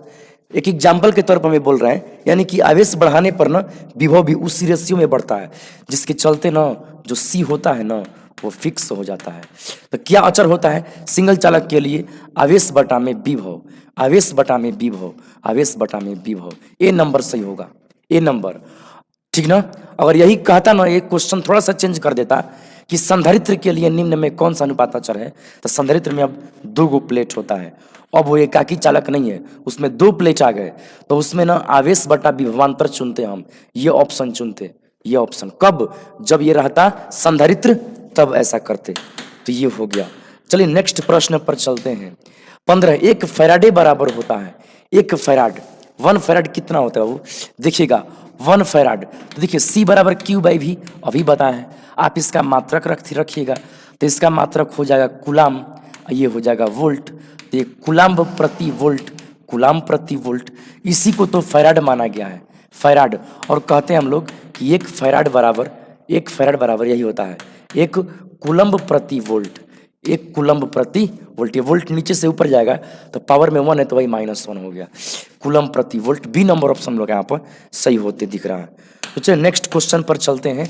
एक एग्जाम्पल के तौर पर मैं बोल रहे हैं, यानी कि आवेश बढ़ाने पर ना विभव भी उसी रेशियो में बढ़ता है, जिसके चलते ना जो C होता है ना वो फिक्स हो जाता है। तो क्या अचर होता है सिंगल चालक के लिए, आवेश बटा में विभव, आवेश बटा में विभव, आवेश बटा में विभव। ए नंबर सही होगा, ए नंबर, ठीक ना। अगर यही कहता ना, एक क्वेश्चन थोड़ा सा चेंज कर देता कि संधारित्र के लिए निम्न में कौन सा अनुपात अचर है, तो संधारित्र में अब 2 गो प्लेट होता है, अब वो एकाकी चालक नहीं है, उसमें 2 प्लेट आ गए, तो उसमें ना आवेश बटा विभवांतर चुनते हम, ये ऑप्शन चुनते, ये ऑप्शन। कब, जब ये रहता संधारित्र तब ऐसा करते, तो ये हो गया। चलिए नेक्स्ट प्रश्न पर चलते हैं। 15, 1 फैराडे बराबर होता है, 1 फैराड, 1 फैराड कितना होता है वो देखिएगा, 1 फैराड। तो देखिए C बराबर Q बाई भी अभी बताया है, आप इसका मात्रक रखिएगा, तो इसका मात्रक हो जाएगा कुलाम, ये हो जाएगा वोल्ट, तो ये कुलाम्ब प्रति वोल्ट, कुलाम्ब प्रति वोल्ट, इसी को तो फैराड माना गया है, फैराड। और कहते हैं हम लोग कि 1 फैराड बराबर यही होता है 1 कुलम्ब प्रति वोल्ट, 1 कुलम्ब प्रति वोल्ट। ये वोल्ट नीचे से ऊपर जाएगा तो पावर में 1 है तो वही -1 हो गया, कुलम्ब प्रति वोल्ट। बी नंबर ऑप्शन लोग यहाँ पर सही होते दिख रहा है। तो चलिए नेक्स्ट क्वेश्चन पर चलते हैं।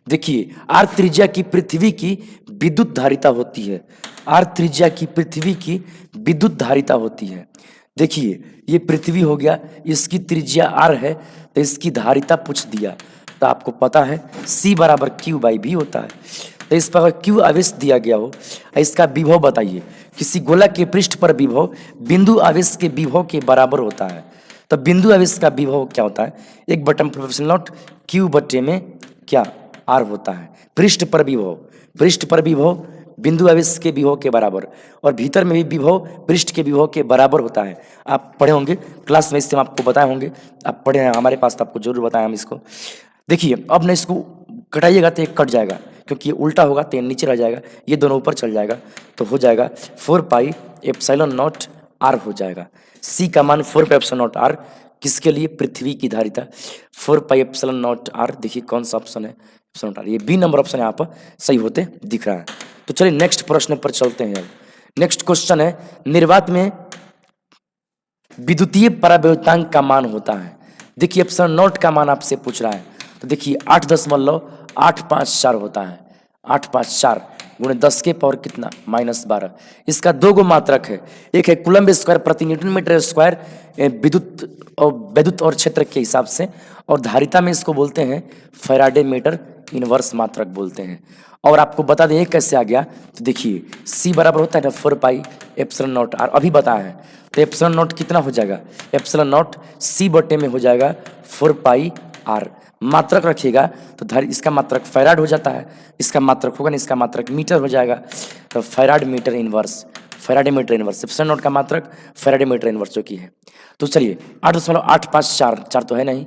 देखिए आर त्रिज्या की पृथ्वी की विद्युत धारिता होती है, आर त्रिज्या की पृथ्वी की विद्युत धारिता होती है। देखिए ये पृथ्वी हो गया, इसकी त्रिज्या आर है, तो इसकी धारिता पूछ दिया, तो आपको पता है C बराबर Q बाई भी होता है। तो इस पर Q आवेश दिया गया हो, इसका विभव बताइए। किसी गोला के पृष्ठ पर विभव बिंदु आवेश के विभव के बराबर होता है, तो बिंदु आवेश का विभव क्या होता है, 1/4 Q बटे में क्या R होता है। पृष्ठ पर विभव, पृष्ठ पर विभव बिंदु आवेश के विभव के बराबर, और भीतर में भी विभव पृष्ठ के विभव के बराबर होता है। आप पढ़े होंगे क्लास में, इससे हम आपको बताए होंगे, आप पढ़े हैं हमारे पास तो आपको जरूर बताएं हम इसको। देखिए अब ना इसको कटाइएगा तो ये कट जाएगा, क्योंकि ये उल्टा होगा तो ये नीचे रह जाएगा, ये दोनों ऊपर चल जाएगा, तो हो जाएगा 4 पाई एप्सिलॉन नॉट R हो जाएगा। C का मान 4 पाई एप्सिलॉन नॉट R, किसके लिए, पृथ्वी की धारिता, 4 पाई एप्सिलॉन नॉट R। देखिए कौन सा ऑप्शन है, एप्सिलॉन नॉट R, ये बी नंबर ऑप्शन यहाँ पर सही होते दिख रहा है। तो चलिए नेक्स्ट प्रश्न पर चलते हैं। नेक्स्ट क्वेश्चन है, निर्वात में विद्युतीय परावैद्युतांक का मान होता है। देखिए एप्सिलॉन नॉट का मान आपसे पूछ रहा है, तो देखिए 8.854 होता है, 854 गुणे 10 के पावर कितना -12। इसका 2 गो मात्रक है, एक है कूलम्ब स्क्वायर प्रति न्यूटन मीटर स्क्वायर विद्युत और क्षेत्र के हिसाब से, और धारिता में इसको बोलते हैं फैराडे मीटर इनवर्स मात्रक बोलते हैं। और आपको बता दें ये कैसे आ गया, तो देखिए C बराबर होता है ना 4 पाई एप्सिलॉन नॉट R, अभी बताया है, तो एप्सिलॉन नॉट कितना हो जाएगा, एप्सिलॉन नॉट C बटे में हो जाएगा 4 पाई R। मात्रक रखिएगा तो इसका मात्रक फैराड हो जाता है, इसका मात्रक होगा ना, इसका मात्रक मीटर हो जाएगा, तो farad metre inverse, Faraday metre inverse, epsilon naught का मात्रक फैराडे मीटर इनवर्स जो की है। तो चलिए 8.854, 4 तो है नहीं,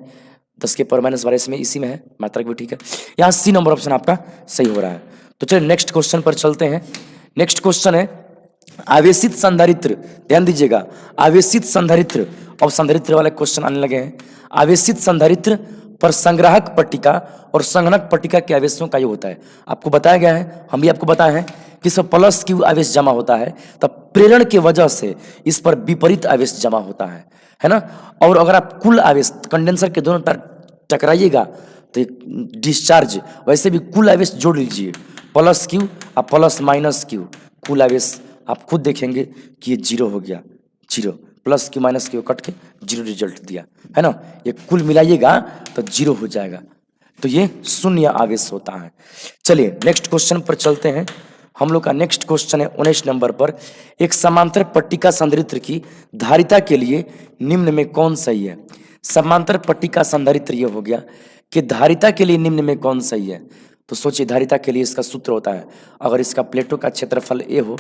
10 के पावर -12 इसमें इसी में है, मात्रक भी ठीक है, यहाँ C नंबर ऑप्शन आपका सही हो रहा है। तो चलिए नेक्स्ट क्वेश्चन पर चलते हैं। नेक्स्ट क्वेश्चन है, आवेशित संधारित्र, ध्यान दीजिएगा, आवेशित संधारित्र, और संधारित्र वाले क्वेश्चन आने लगे हैं। आवेशित संधारित्र पर संग्राहक पट्टिका और संघनक पट्टिका के आवेशों का योग होता है। आपको बताया गया है, हम भी आपको बताए हैं कि इसमें +Q आवेश जमा होता है, तब प्रेरण के वजह से इस पर विपरीत आवेश जमा होता है ना। और अगर आप कुल आवेश कंडेंसर के दोनों टकराइएगा तो डिस्चार्ज, वैसे भी कुल आवेश जोड़ लीजिए, +Q और +-Q, कुल आवेश आप खुद देखेंगे कि ये 0 हो गया, 0, +Q -Q कट के 0 रिजल्ट दिया है ना। ये कुल मिलाइएगा तो 0 हो जाएगा, तो ये शून्य आवेश होता है। चलिए नेक्स्ट क्वेश्चन पर चलते हैं। हम लोग का नेक्स्ट क्वेश्चन है 19 नंबर पर, एक समांतर पट्टिका संधारित्र की धारिता के लिए निम्न में कौन सही है। समांतर पट्टिका संधारित्र ये हो गया कि धारिता के लिए निम्न में कौन सही है। तो सोचिए धारिता के लिए इसका सूत्र होता है, अगर इसका प्लेटों का क्षेत्रफल ए हो,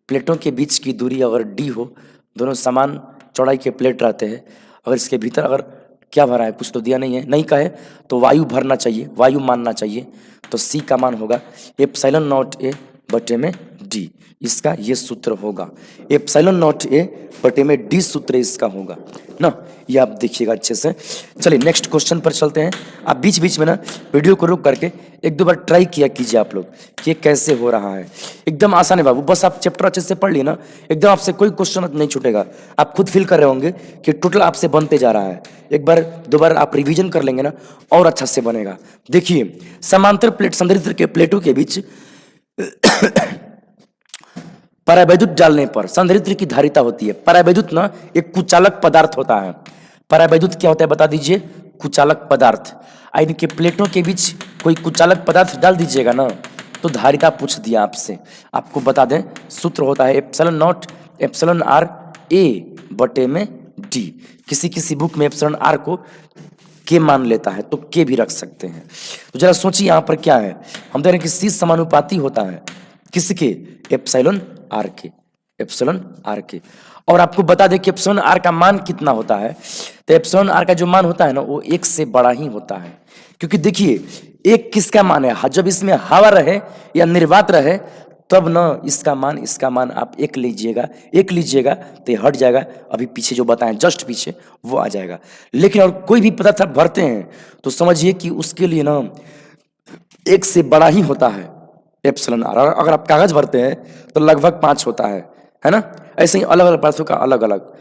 प्लेटों के बीच की दूरी अगर डी हो, दोनों समान चौड़ाई के प्लेट रहते हैं, अगर इसके भीतर अगर क्या भरा है, कुछ तो दिया नहीं है, नहीं कहे तो वायु भरना चाहिए, वायु मानना चाहिए, तो सी का मान होगा एप्सिलॉन नॉट ए बटे में डी। इसका ये सूत्र होगा, एप्सिलॉन नॉट ए बटे में डी सूत्र इसका होगा ना, ये आप देखिएगा अच्छे से। चलिए नेक्स्ट क्वेश्चन पर चलते हैं। आप बीच बीच में ना वीडियो को रोक करके एक दो बार ट्राई किया कीजिए आप लोग कि ये कैसे हो रहा है। एकदम आसान है बाबू, बस आप चैप्टर अच्छे से पढ़ लिए ना, एकदम आपसे कोई क्वेश्चन नहीं छूटेगा। आप खुद फील कर रहे होंगे कि टोटल आपसे बनते जा रहा है। एक बार दो बार आप रिवीजन कर लेंगे ना और अच्छा से बनेगा। देखिए समांतर प्लेट संधारित्र के प्लेटों के बीच परावैद्युत डालने पर संधारित्र की धारिता होती है। परावैद्युत ना एक कुचालक पदार्थ होता है। परावैद्युत क्या होता है बता दीजिए, कुचालक पदार्थ। इनके प्लेटों के बीच कोई कुचालक पदार्थ डाल दीजिएगा ना तो धारिता पूछ दिया आपसे। आपको बता दें सूत्र होता है epsilon not epsilon R A बटे में डी। किसी किसी बुक में एप्सिलॉन आर को के मान लेता है तो के भी रख सकते हैं। तो जरा सोचिए यहाँ पर क्या है, हम देख रहे हैं कि सी समानुपाती होता है किसके, एप्सिलॉन आर के, एप्सिलॉन आर के। और आपको बता दें कि एप्सिलॉन आर का मान कितना होता है, तो एप्सिलॉन आर का जो मान होता है ना वो एक से बड़ा ही होता है। क्योंकि देखिए एक किसका मान है, जब इसमें हवा रहे या निर्वात रहे तब ना इसका मान आप एक लीजिएगा तो ये हट जाएगा, अभी पीछे जो बताएं जस्ट पीछे वो आ जाएगा। लेकिन और कोई भी पदार्थ आप भरते हैं तो समझिए कि उसके लिए ना एक से बड़ा ही होता है एप्सिलॉन आर। अगर आप कागज भरते हैं तो लगभग 5 होता है ना। ऐसे ही अलग अलग पदार्थों का अलग अलग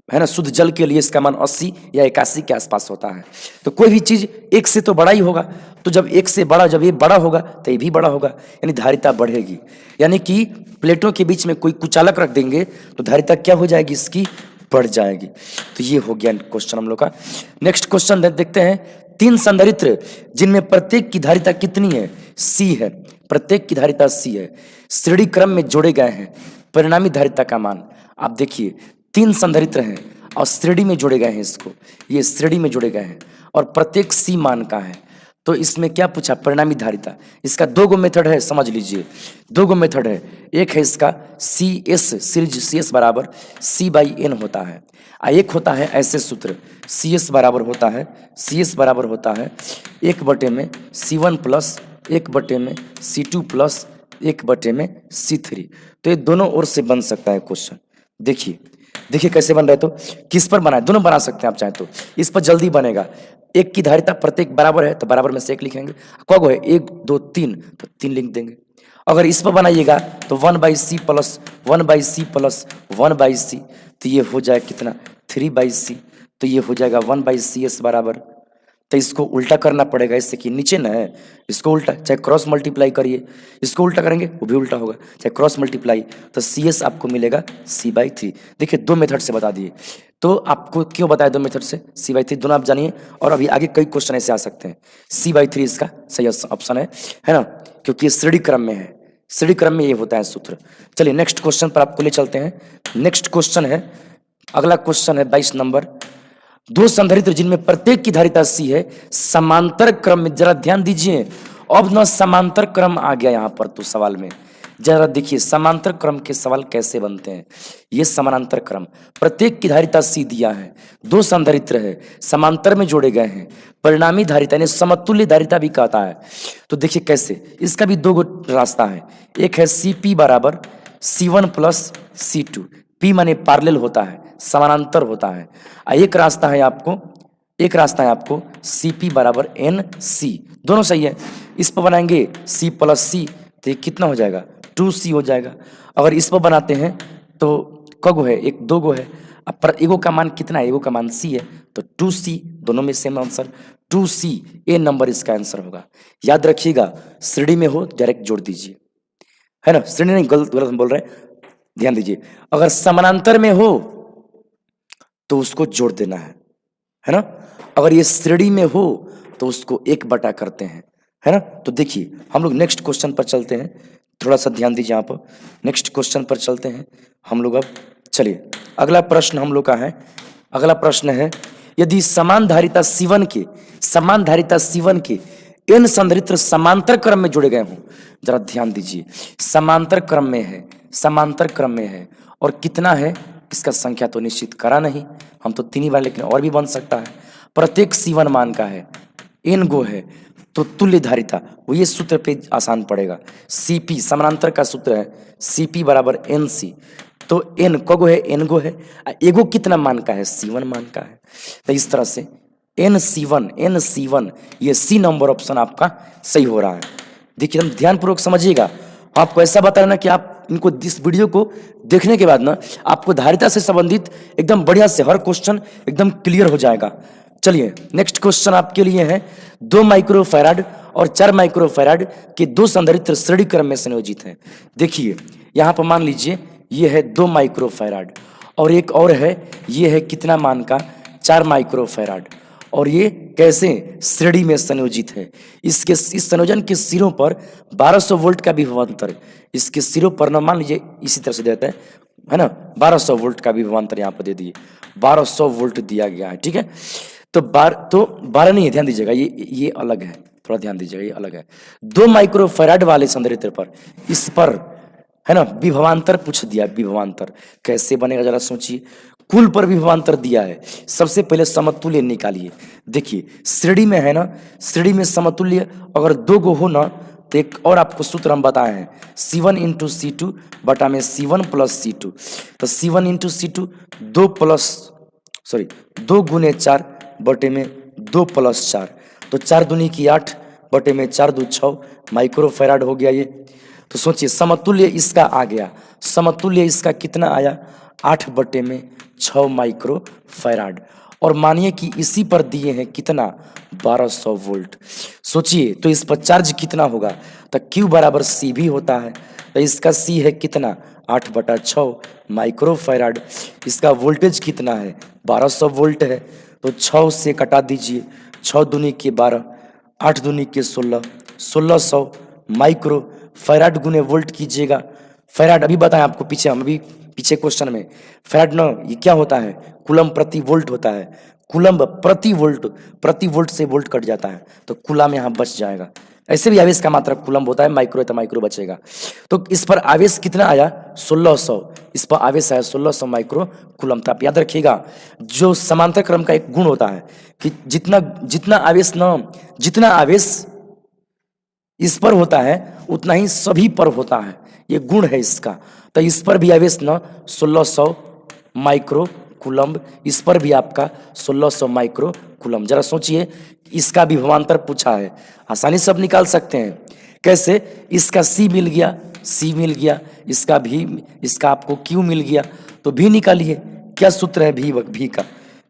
है ना। शुद्ध जल के लिए इसका मान 80 या 81 के आसपास होता है। तो कोई भी चीज एक से तो बड़ा ही होगा, तो जब एक से बड़ा, जब ये बड़ा होगा तो ये भी बड़ा होगा, यानी धारिता बढ़ेगी। यानी कि प्लेटों के बीच में कोई कुचालक रख देंगे तो धारिता क्या हो जाएगी, इसकी बढ़ जाएगी। तो ये हो गया क्वेश्चन हम लोग का। नेक्स्ट क्वेश्चन देखते हैं, 3 संधारित्र जिनमें प्रत्येक की धारिता कितनी है, सी है, प्रत्येक की धारिता सी है, श्रेणी क्रम में जोड़े गए हैं, परिणामी धारिता का मान। आप देखिए 3 संधारित्र हैं और श्रेणी में जोड़े गए हैं, इसको ये श्रेणी में जोड़े गए हैं और प्रत्येक सी मान का है। तो इसमें क्या पूछा, परिणामी धारिता। इसका 2 गो मेथड है, समझ लीजिए 2 गो मेथड है। एक है इसका C S, series C S बराबर सी बाई एन होता है, एक होता है ऐसे सूत्र सी एस बराबर होता है 1 बटे में C1 प्लस 1 बटे में C2 प्लस 1 बटे में C3। तो ये दोनों ओर से बन सकता है क्वेश्चन। देखिए कैसे बन रहा है, तो किस पर बना है, दोनों बना सकते हैं आप चाहें तो। इस पर जल्दी बनेगा, एक की धारिता प्रत्येक बराबर है तो बराबर में से 1 लिखेंगे, कौगो है 1 2 3 तो 3 लिख देंगे। अगर इस पर बनाइएगा तो 1/c plus 1/c plus 1/c, तो ये हो जाएगा कितना 3/c, तो ये हो जाएगा 1/cs बराबर। तो इसको उल्टा करना पड़ेगा, इससे कि नीचे ना है, इसको उल्टा, चाहे क्रॉस मल्टीप्लाई करिए, इसको उल्टा करेंगे वो भी उल्टा होगा, चाहे क्रॉस मल्टीप्लाई, तो CS आपको मिलेगा C/3। देखिए 2 मेथड से बता दिए, तो आपको क्यों बताया 2 मेथड से, C/3 दोनों आप जानिए। और अभी आगे कई क्वेश्चन ऐसे आ सकते हैं। C/3 इसका सही ऑप्शन है ना, क्योंकि ये श्रेणी क्रम में है, श्रेणी क्रम में ये होता है सूत्र। चलिए नेक्स्ट क्वेश्चन पर आपको ले चलते हैं। नेक्स्ट क्वेश्चन है, अगला क्वेश्चन है 22 नंबर, 2 संधारित्र जिनमें प्रत्येक की धारिता C है, समांतर क्रम में, जरा ध्यान दीजिए अब ना समांतर क्रम आ गया यहाँ पर, तो सवाल में जरा देखिए समांतर क्रम के सवाल कैसे बनते हैं। ये समानांतर क्रम, प्रत्येक की धारिता C दिया है, 2 संधारित्र है, समांतर में जोड़े गए हैं, परिणामी धारिता यानी समतुल्य धारिता भी कहता है। तो देखिए कैसे, इसका भी 2 रास्ता है। एक है CP बराबर C1 प्लस C2, P माने पैरेलल होता है, समानांतर होता है। एक रास्ता है आपको CP बराबर NC, दोनों सही है। इस पर बनाएंगे C प्लस C तो ये कितना हो जाएगा 2C हो जाएगा। अगर इस पर बनाते हैं तो कगो है, 1 2 गो है, अब पर एगो का मान कितना है, एगो का मान C है तो 2C, दोनों में सेम आंसर 2C, ए नंबर इसका आंसर होगा। याद रखिएगा श्रेणी में हो डायरेक्ट जोड़ दीजिए, है ना, श्रेणी नहीं, गलत हम बोल रहे हैं, ध्यान दीजिए। अगर समानांतर में हो तो उसको जोड़ देना है ना। अगर ये श्रेणी में हो तो उसको 1 बटा करते हैं, है ना। तो देखिए हम लोग नेक्स्ट क्वेश्चन पर चलते हैं, थोड़ा सा ध्यान दीजिए यहाँ पर। नेक्स्ट क्वेश्चन पर चलते हैं हम लोग अब। चलिए अगला प्रश्न हम लोग का है, अगला प्रश्न है, यदि समानधारिता C1 के n संधारित्र समांतर क्रम में जोड़े गए हों, जरा ध्यान दीजिए, समांतर क्रम में है और कितना है, इसका संख्या तो निश्चित करा नहीं हम तो 3 ही बार, लेकिन और भी बन सकता है। प्रत्येक C1 मान का है, n गो है, तो तुल्य धारिता वो ये सूत्र पे आसान पड़ेगा। Cp समानांतर का सूत्र है Cp बराबर NC, तो n कगो है, n गो है, एगो कितना मान का है, C1 मान का है। तो इस तरह से NC1 ये C नंबर ऑप्शन आपका सही हो रहा है। देखिए एकदम ध्यानपूर्वक समझिएगा, आपको ऐसा बता रहा कि आप इनको इस वीडियो को देखने के बाद ना आपको धारिता से संबंधित एकदम बढ़िया से हर क्वेश्चन एकदम क्लियर हो जाएगा। चलिए नेक्स्ट क्वेश्चन आपके लिए है, 2 माइक्रोफैराड और 4 माइक्रोफैराड के 2 संधारित्र श्रेणी क्रम में संयोजित हैं। देखिए यहाँ पर मान लीजिए ये है 2 माइक्रोफैराड और एक और है, ये है कितना मान का, 4 माइक्रोफैराड, और ये कैसे श्रेणी में संयोजित है। इसके इस संयोजन के सिरों पर 1200 वोल्ट का विभवांतर, इसके सिरों पर ना मान लीजिए इसी तरह से देता है ना, 1200 वोल्ट का विभवांतर यहाँ पर दे दिए, 1200 वोल्ट दिया गया है, ठीक है। तो 12 नहीं है, ध्यान दीजिएगा, ये अलग है, थोड़ा ध्यान दीजिएगा, ये अलग है। 2 माइक्रोफैराड वाले संधारित्र पर, इस पर है ना विभवांतर पूछ दिया, विभवांतर कैसे बनेगा जरा सोचिए। कुल पर विभवांतर दिया है, सबसे पहले समतुल्य निकालिए। देखिए श्रेणी में है ना, श्रेणी में समतुल्य अगर 2 गो हो ना, तो एक और आपको सूत्र हम बताए हैं, C1 इंटू C2 बटा में C1 प्लस C2। तो C1 इंटू C2 2 गुने 4 बटे में 2 प्लस 4, तो 4 दूनी की 8 बटे में 4 दू 6 माइक्रोफैराड हो गया ये। तो सोचिए समतुल्य इसका आ गया, समतुल्य इसका कितना आया, 8 बटे में 6 माइक्रोफैराड, और मानिए कि इसी पर दिए हैं कितना, 1200 वोल्ट। सोचिए तो इस पर चार्ज कितना होगा, तो Q बराबर C भी होता है, तो इसका C है कितना, 8 बटा 6 माइक्रोफैराड। इसका वोल्टेज कितना है, 1200 वोल्ट है, तो 6 से कटा दीजिए, 6 दूनी के 12, 8 दूनी के 16, 1600 माइक्रोफैराड गुने वोल्ट कीजिएगा। फैराड अभी बताएं आपको, पीछे हम अभी पीछे क्वेश्चन में फैराड ना ये क्या होता है, कूलम प्रति वोल्ट होता है, कूलम प्रति वोल्ट से वोल्ट कट जाता है, तो कूलम यहाँ बच जाएगा। ऐसे भी आवेश का मात्रा कूलम होता है, माइक्रो है तो माइक्रो बचेगा। तो इस पर आवेश कितना आया, 1600, इस पर आवेश आया 1600 माइक्रो कूलम। तो आप याद रखिएगा, जो समांतर क्रम का एक गुण होता है कि जितना आवेश इस पर होता है उतना ही सभी पर होता है, ये गुण है इसका। तो इस पर भी आवेश ना 1600 माइक्रो कूलम, इस पर भी आपका 1600 माइक्रो कूलम। जरा सोचिए, इसका विभवांतर पूछा है, आसानी से आप निकाल सकते हैं। कैसे, इसका C मिल गया, इसका आपको Q मिल गया, तो भी निकालिए। क्या सूत्र है भी का,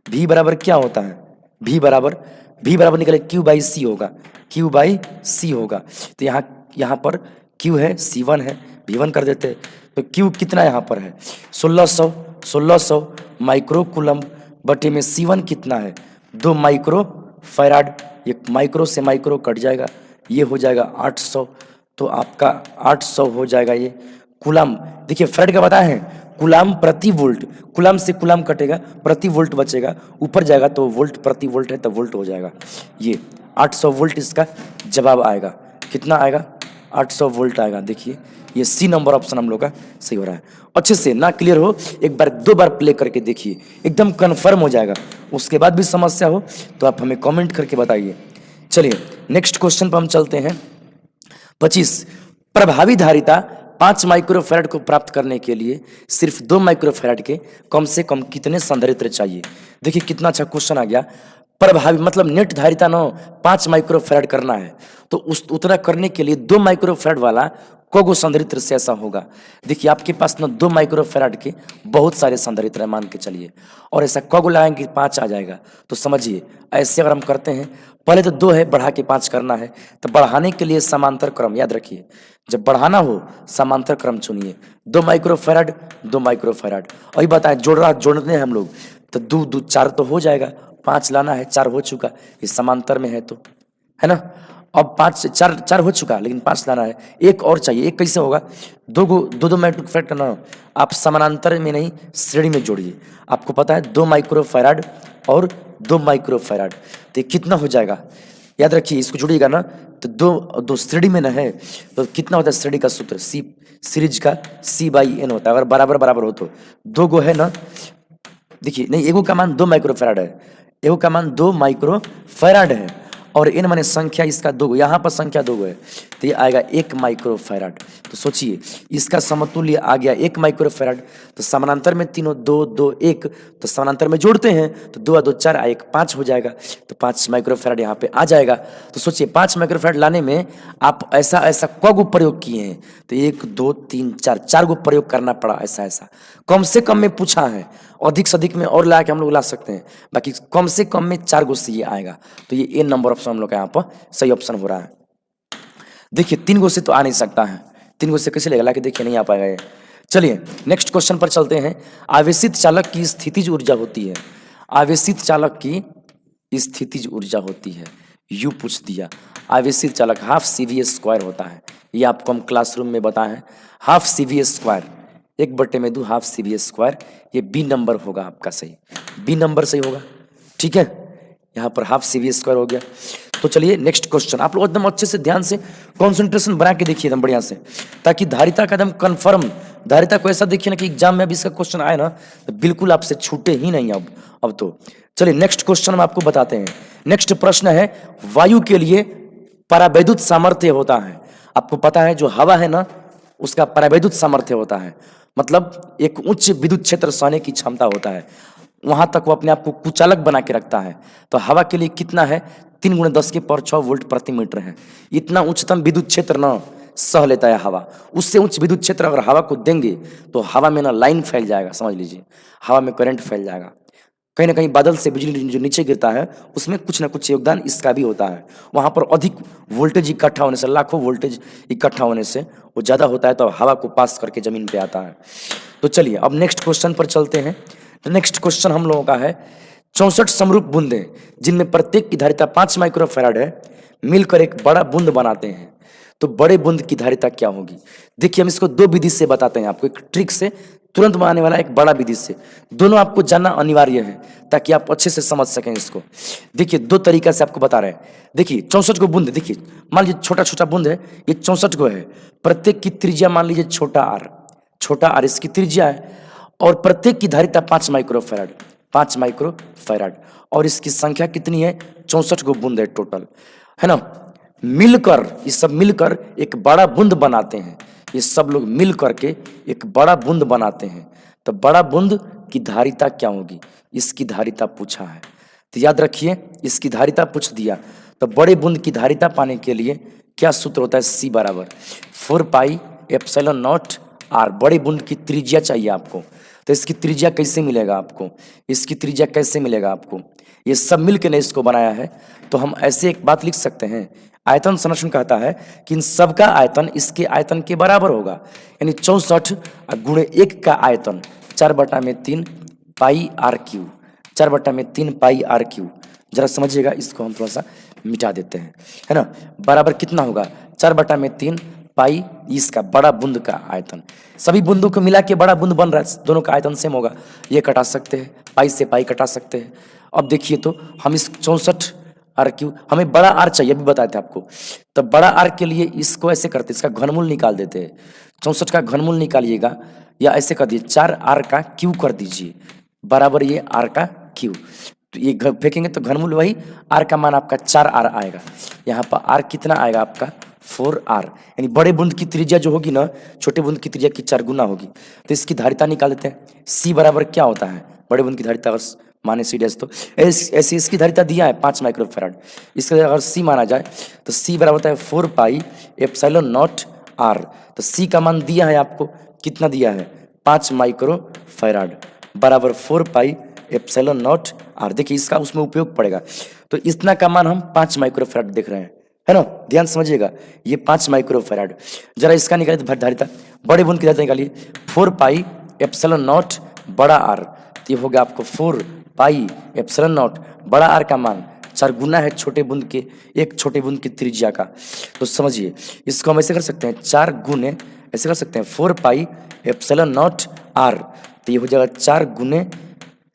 भी बराबर क्या होता है, भी बराबर निकाले Q बाई C होगा, Q बाई C होगा। तो यहाँ पर Q है, C1 है, V1 कर देते, तो Q कितना यहाँ पर है, 1600 माइक्रो कूलम बटे में C1 कितना है, 2 माइक्रो फैराड, ये माइक्रो से माइक्रो कट जाएगा, ये हो जाएगा 800, तो आपका 800 हो जाएगा ये कूलम। देखिए फैराड का बताए हैं, कूलम प्रति वोल्ट, कूलम से कूलम कटेगा, प्रति वोल्ट बचेगा, ऊपर जाएगा तो वोल्ट प्रति वोल्ट है तो वोल्ट हो जाएगा, ये 800 वोल्ट इसका जवाब आएगा। कितना आएगा, 800 वोल्ट आएगा। देखिए ये C नंबर ऑप्शन हम लोग का सही हो रहा है। अच्छे से ना क्लियर हो, एक बार 2 बार प्ले करके देखिए, एकदम कंफर्म हो जाएगा। उसके बाद भी समस्या हो तो आप हमें कमेंट करके बताइए। चलिए नेक्स्ट क्वेश्चन पर हम चलते हैं। 25, प्रभावी धारिता 5 माइक्रोफैराड को प्राप्त करने के लिए सिर्फ 2 माइक्रोफैराड के कम से कम कितने संधारित्र चाहिए। देखिए कितना अच्छा क्वेश्चन आ गया। प्रभावी मतलब नेट धारिता ना 5 माइक्रोफैराड करना है, तो उतना करने के लिए 2 माइक्रोफैराड वाला कोगो संधारित्र से ऐसा होगा। देखिए आपके पास ना 2 माइक्रोफैराड के बहुत सारे संधारित्र है मान के चलिए, और ऐसा कोगो लगाएंगे 5 आ जाएगा। तो समझिए ऐसे अगर हम करते हैं, पहले तो 2 है, बढ़ा के 5 करना है, तो बढ़ाने के लिए समांतर क्रम याद रखिए, जब बढ़ाना हो समांतर क्रम चुनिए, 2 माइक्रोफैराड 2 माइक्रोफैराड। अभी बताएं जोड़ने हैं हम लोग, तो 2 2 4 तो हो जाएगा, 5 लाना है, 4 हो चुका, ये समांतर में है तो है ना। अब पाँच चार चार हो चुका, लेकिन पाँच लाना है, एक और चाहिए। एक कैसे होगा, दो दो माइक्रो फैराड करना, आप समानांतर में नहीं श्रेणी में जोड़िए। आपको पता है 2 माइक्रो फैराड और 2 माइक्रो फैराड, तो ये कितना हो जाएगा, याद रखिए इसको जोड़िएगा ना, तो दो दो श्रेणी में ना है, तो कितना होता है श्रेणी का सूत्र, सी सीरीज का C/N होता है। अगर बराबर बराबर हो तो दो गो है ना, देखिए नहीं, एगो का मान 2 माइक्रो फैराड है, एगो का मान 2 माइक्रो फैराड है, और n माने संख्या इसका 2 गो, यहाँ पर संख्या 2 गो है, तो ये आएगा 1 माइक्रो फैराड। तो सोचिए इसका समतुल्य आ गया 1 माइक्रो फैराड, तो समानांतर में तीनों 2 2 1, तो समानांतर में जोड़ते हैं तो 2 2 4 1 5 हो जाएगा, तो 5 माइक्रो फैराड यहाँ पे आ जाएगा। तो सोचिए 5 माइक्रो फैराड लाने में आप ऐसा ऐसा क गो प्रयोग किए हैं, तो 1 2 3 4 4 गो प्रयोग करना पड़ा, ऐसा ऐसा कम से कम में पूछा है, अधिक से अधिक में और ला के हम लोग ला सकते हैं, बाकी कम से कम में 4 गो से ये आएगा। तो ये ए नंबर ऑप्शन हम लोग का यहाँ पर सही ऑप्शन हो रहा है। देखिए 3 गो से तो आ नहीं सकता है, 3 गो से कैसे लगेगा, ला के देखिए नहीं आ पाएगा ये। चलिए नेक्स्ट क्वेश्चन पर चलते हैं। आवेशित चालक की स्थितिज ऊर्जा होती है, आवेशित चालक की स्थितिज ऊर्जा होती है, यू पूछ दिया। आवेशित चालक हाफ CV² होता है, ये आपको हम क्लासरूम में बताएं, हाफ CV², 1/2 हाफ CV², ये बी नंबर होगा आपका सही, बी नंबर सही होगा, ठीक है। यहाँ पर हाफ CV² हो गया। तो चलिए नेक्स्ट क्वेश्चन, आप लोग एकदम अच्छे से ध्यान से कंसंट्रेशन बना के देखिए एकदम बढ़िया से, ताकि धारिता का एकदम कंफर्म, धारिता को ऐसा देखिए ना कि एग्जाम में अभी इसका क्वेश्चन आए ना तो बिल्कुल आपसे छूटे ही नहीं अब तो। चलिए नेक्स्ट क्वेश्चन हम आपको बताते हैं। नेक्स्ट प्रश्न है, वायु के लिए परावैद्युत सामर्थ्य होता है। आपको पता है जो हवा है ना उसका परावैद्युत सामर्थ्य होता है, मतलब एक उच्च विद्युत क्षेत्र सहने की क्षमता होता है, वहां तक वो अपने आप को कुचालक बना के रखता है। तो हवा के लिए कितना है, 3 × 10⁶ वोल्ट प्रति मीटर है, इतना उच्चतम विद्युत क्षेत्र ना सह लेता है हवा। उससे उच्च विद्युत क्षेत्र अगर हवा को देंगे तो हवा में ना लाइन फैल जाएगा, समझ लीजिए हवा में करंट फैल जाएगा, कहीं ना कहीं बादल से बिजली जो नीचे गिरता है उसमें कुछ ना कुछ योगदान इसका भी होता है। वहां पर अधिक वोल्टेज इकट्ठा होने से, लाखों वोल्टेज इकट्ठा होने से वो ज़्यादा होता है, तो हवा को पास करके जमीन पे आता है। तो चलिए अब नेक्स्ट क्वेश्चन पर चलते हैं। तो नेक्स्ट क्वेश्चन हम लोगों का है, 64 समरूप बूंदें जिनमें प्रत्येक की धारिता 5 माइक्रो फैराड है मिलकर एक बड़ा बूंद बनाते हैं, तो बड़े बूंद की धारिता क्या होगी। देखिए हम इसको 2 विधि से बताते हैं आपको, एक ट्रिक से तुरंत बनाने वाला, एक बड़ा विधि से। दोनों आपको जानना अनिवार्य है ताकि आप अच्छे से समझ सकें इसको। देखिए 2 तरीका से आपको बता रहे हैं। देखिए 64 को बूंद, देखिए मान लीजिए छोटा छोटा बूंद है, ये 64 को है, प्रत्येक की त्रिज्या मान लीजिए छोटा r इसकी त्रिज्या है, और प्रत्येक की धारिता 5 माइक्रो फैराड, 5 माइक्रो फैराड, और इसकी संख्या कितनी है, 64 को बूंद है टोटल, है ना। मिलकर ये सब मिलकर एक बड़ा बूंद बनाते हैं, ये सब लोग मिल करके एक बड़ा बूंद बनाते हैं। तो बड़ा बूंद की धारिता क्या होगी, इसकी धारिता पूछा है, तो याद रखिए इसकी धारिता पूछ दिया। तो बड़े बूंद की धारिता पाने के लिए क्या सूत्र होता है, C = 4πε0 r। बड़े बूंद की त्रिज्या चाहिए आपको, तो इसकी त्रिज्या कैसे मिलेगा आपको, इसकी त्रिज्या कैसे मिलेगा आपको, ये सब मिलकर ने इसको बनाया है। तो हम ऐसे एक बात लिख सकते हैं, आयतन संरक्षण कहता है कि इन सब का आयतन इसके आयतन के बराबर होगा, यानी 64 × 1 का आयतन 4/3 πr³, 4/3 πr³। जरा समझिएगा इसको, हम थोड़ा सा मिटा देते हैं, है ना। बराबर कितना होगा, 4/3 पाई इसका बड़ा बूंद का आयतन, सभी बूंदों को मिला के बड़ा बूंद बन रहा है, दोनों का आयतन सेम होगा, ये कटा सकते हैं, पाई से पाई कटा सकते हैं। अब देखिए तो हम इस 64 r³, हमें बड़ा r चाहिए, अभी बताए थे आपको, तो बड़ा r के लिए इसको ऐसे करते, इसका घनमूल निकाल देते हैं, 64 का घनमूल निकालिएगा, या ऐसे कर दीजिए 4r का क्यू कर दीजिए, बराबर ये r का क्यू, तो ये फेंकेंगे तो घनमूल वही, r का मान आपका 4r आएगा, यहाँ पर r कितना आएगा आपका 4r, यानी बड़े बूंद की त्रिज्या जो होगी ना छोटे बूंद की त्रिज्या की 4 गुना होगी। तो इसकी धारिता निकाल देते हैं, C बराबर क्या होता है, बड़े बूंद की धारिता अगर माने C डैश, तो ऐसे इसकी धारिता दिया है 5 माइक्रो फैराड, इसका अगर C माना जाए तो C बराबर होता है 4πε0 r। तो C का मान दिया है आपको, कितना दिया है 5 माइक्रो फैराड बराबर 4πε0 r। देखिए इसका उसमें उपयोग पड़ेगा, तो इतना का मान हम 5 माइक्रो फैराड देख रहे हैं, है ना, ध्यान समझिएगा, ये 5 माइक्रो फैराड। जरा इसका निकालिए तो धारिता, बड़े बूंद की धारिता निकालिए 4πε0 बड़ा R, तो ये हो गया आपको 4πε0 बड़ा R का मान 4 गुना है छोटे बूंद के, एक छोटे बूंद की त्रिज्या का। तो समझिए इसको हम ऐसे कर सकते हैं, 4 गुने ऐसे कर सकते हैं 4 पाई एप्सिलॉन नॉट आर। तो ये हो जाएगा 4 गुने,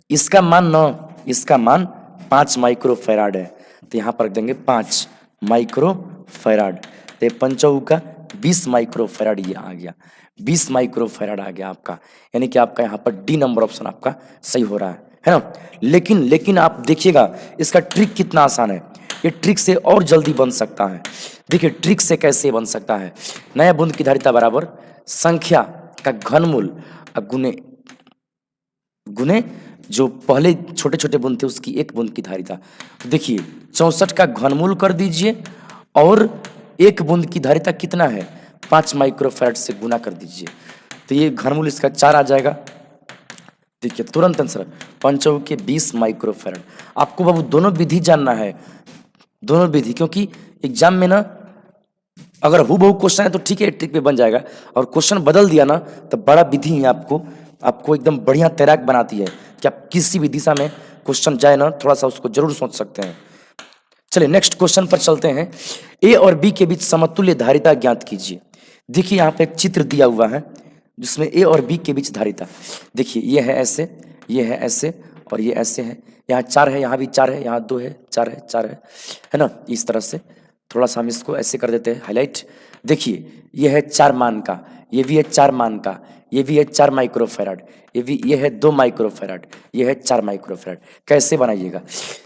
इसका मान 9, इसका मान 5 माइक्रो फैराड है। तो यहाँ पर रख देंगे 5 माइक्रो फैराड। तो ये 5 का 20 माइक्रो फैराड ये आ गया, 20 माइक्रो फैराड आ गया आपका। यानी कि आपका यहाँ पर डी नंबर ऑप्शन आपका सही हो रहा है ना। लेकिन आप देखिएगा इसका ट्रिक कितना आसान है। ये ट्रिक से और जल्दी बन सकता है। देखिए ट्रिक से कैसे बन सकता है। नया बूंद की धारिता बराबर संख्या का घनमूल गुने गुने जो पहले छोटे छोटे बूंद थे उसकी एक बूंद की धारिता। तो देखिए 64 का घनमूल कर दीजिए और एक बूंद की धारिता कितना है 5 माइक्रोफैराड से गुना कर दीजिए। तो ये घनमूल इसका 4 आ जाएगा। देखिए तुरंत आंसर 5 के 20 माइक्रोफैराड। आपको बाबू दोनों विधि जानना है, दोनों विधि, क्योंकि एग्जाम में ना अगर हूबहू क्वेश्चन है तो ठीक है ट्रिक पे बन जाएगा, और क्वेश्चन बदल दिया ना तो बड़ा विधि है आपको एकदम बढ़िया तैराक बनाती है कि आप किसी भी दिशा में क्वेश्चन जाए ना थोड़ा सा उसको जरूर सोच सकते हैं। चलिए नेक्स्ट क्वेश्चन पर चलते हैं। ए और बी के बीच समतुल्य धारिता ज्ञात कीजिए। देखिए यहाँ पे एक चित्र दिया हुआ है जिसमें ए और बी के बीच धारिता, देखिए ये है ऐसे, ये है ऐसे और ये ऐसे है। यहाँ 4 है, यहाँ भी 4 है, यहाँ 2 है, 4 है, 4 है ना। इस तरह से थोड़ा सा हम इसको ऐसे कर देते हैं हाईलाइट। देखिए ये है 4 मान का, ये भी है 4 मान का, ये भी है 4 माइक्रोफैराड, ये है 2 माइक्रोफैराड, ये है 4 माइक्रोफैराड। कैसे बनाइएगा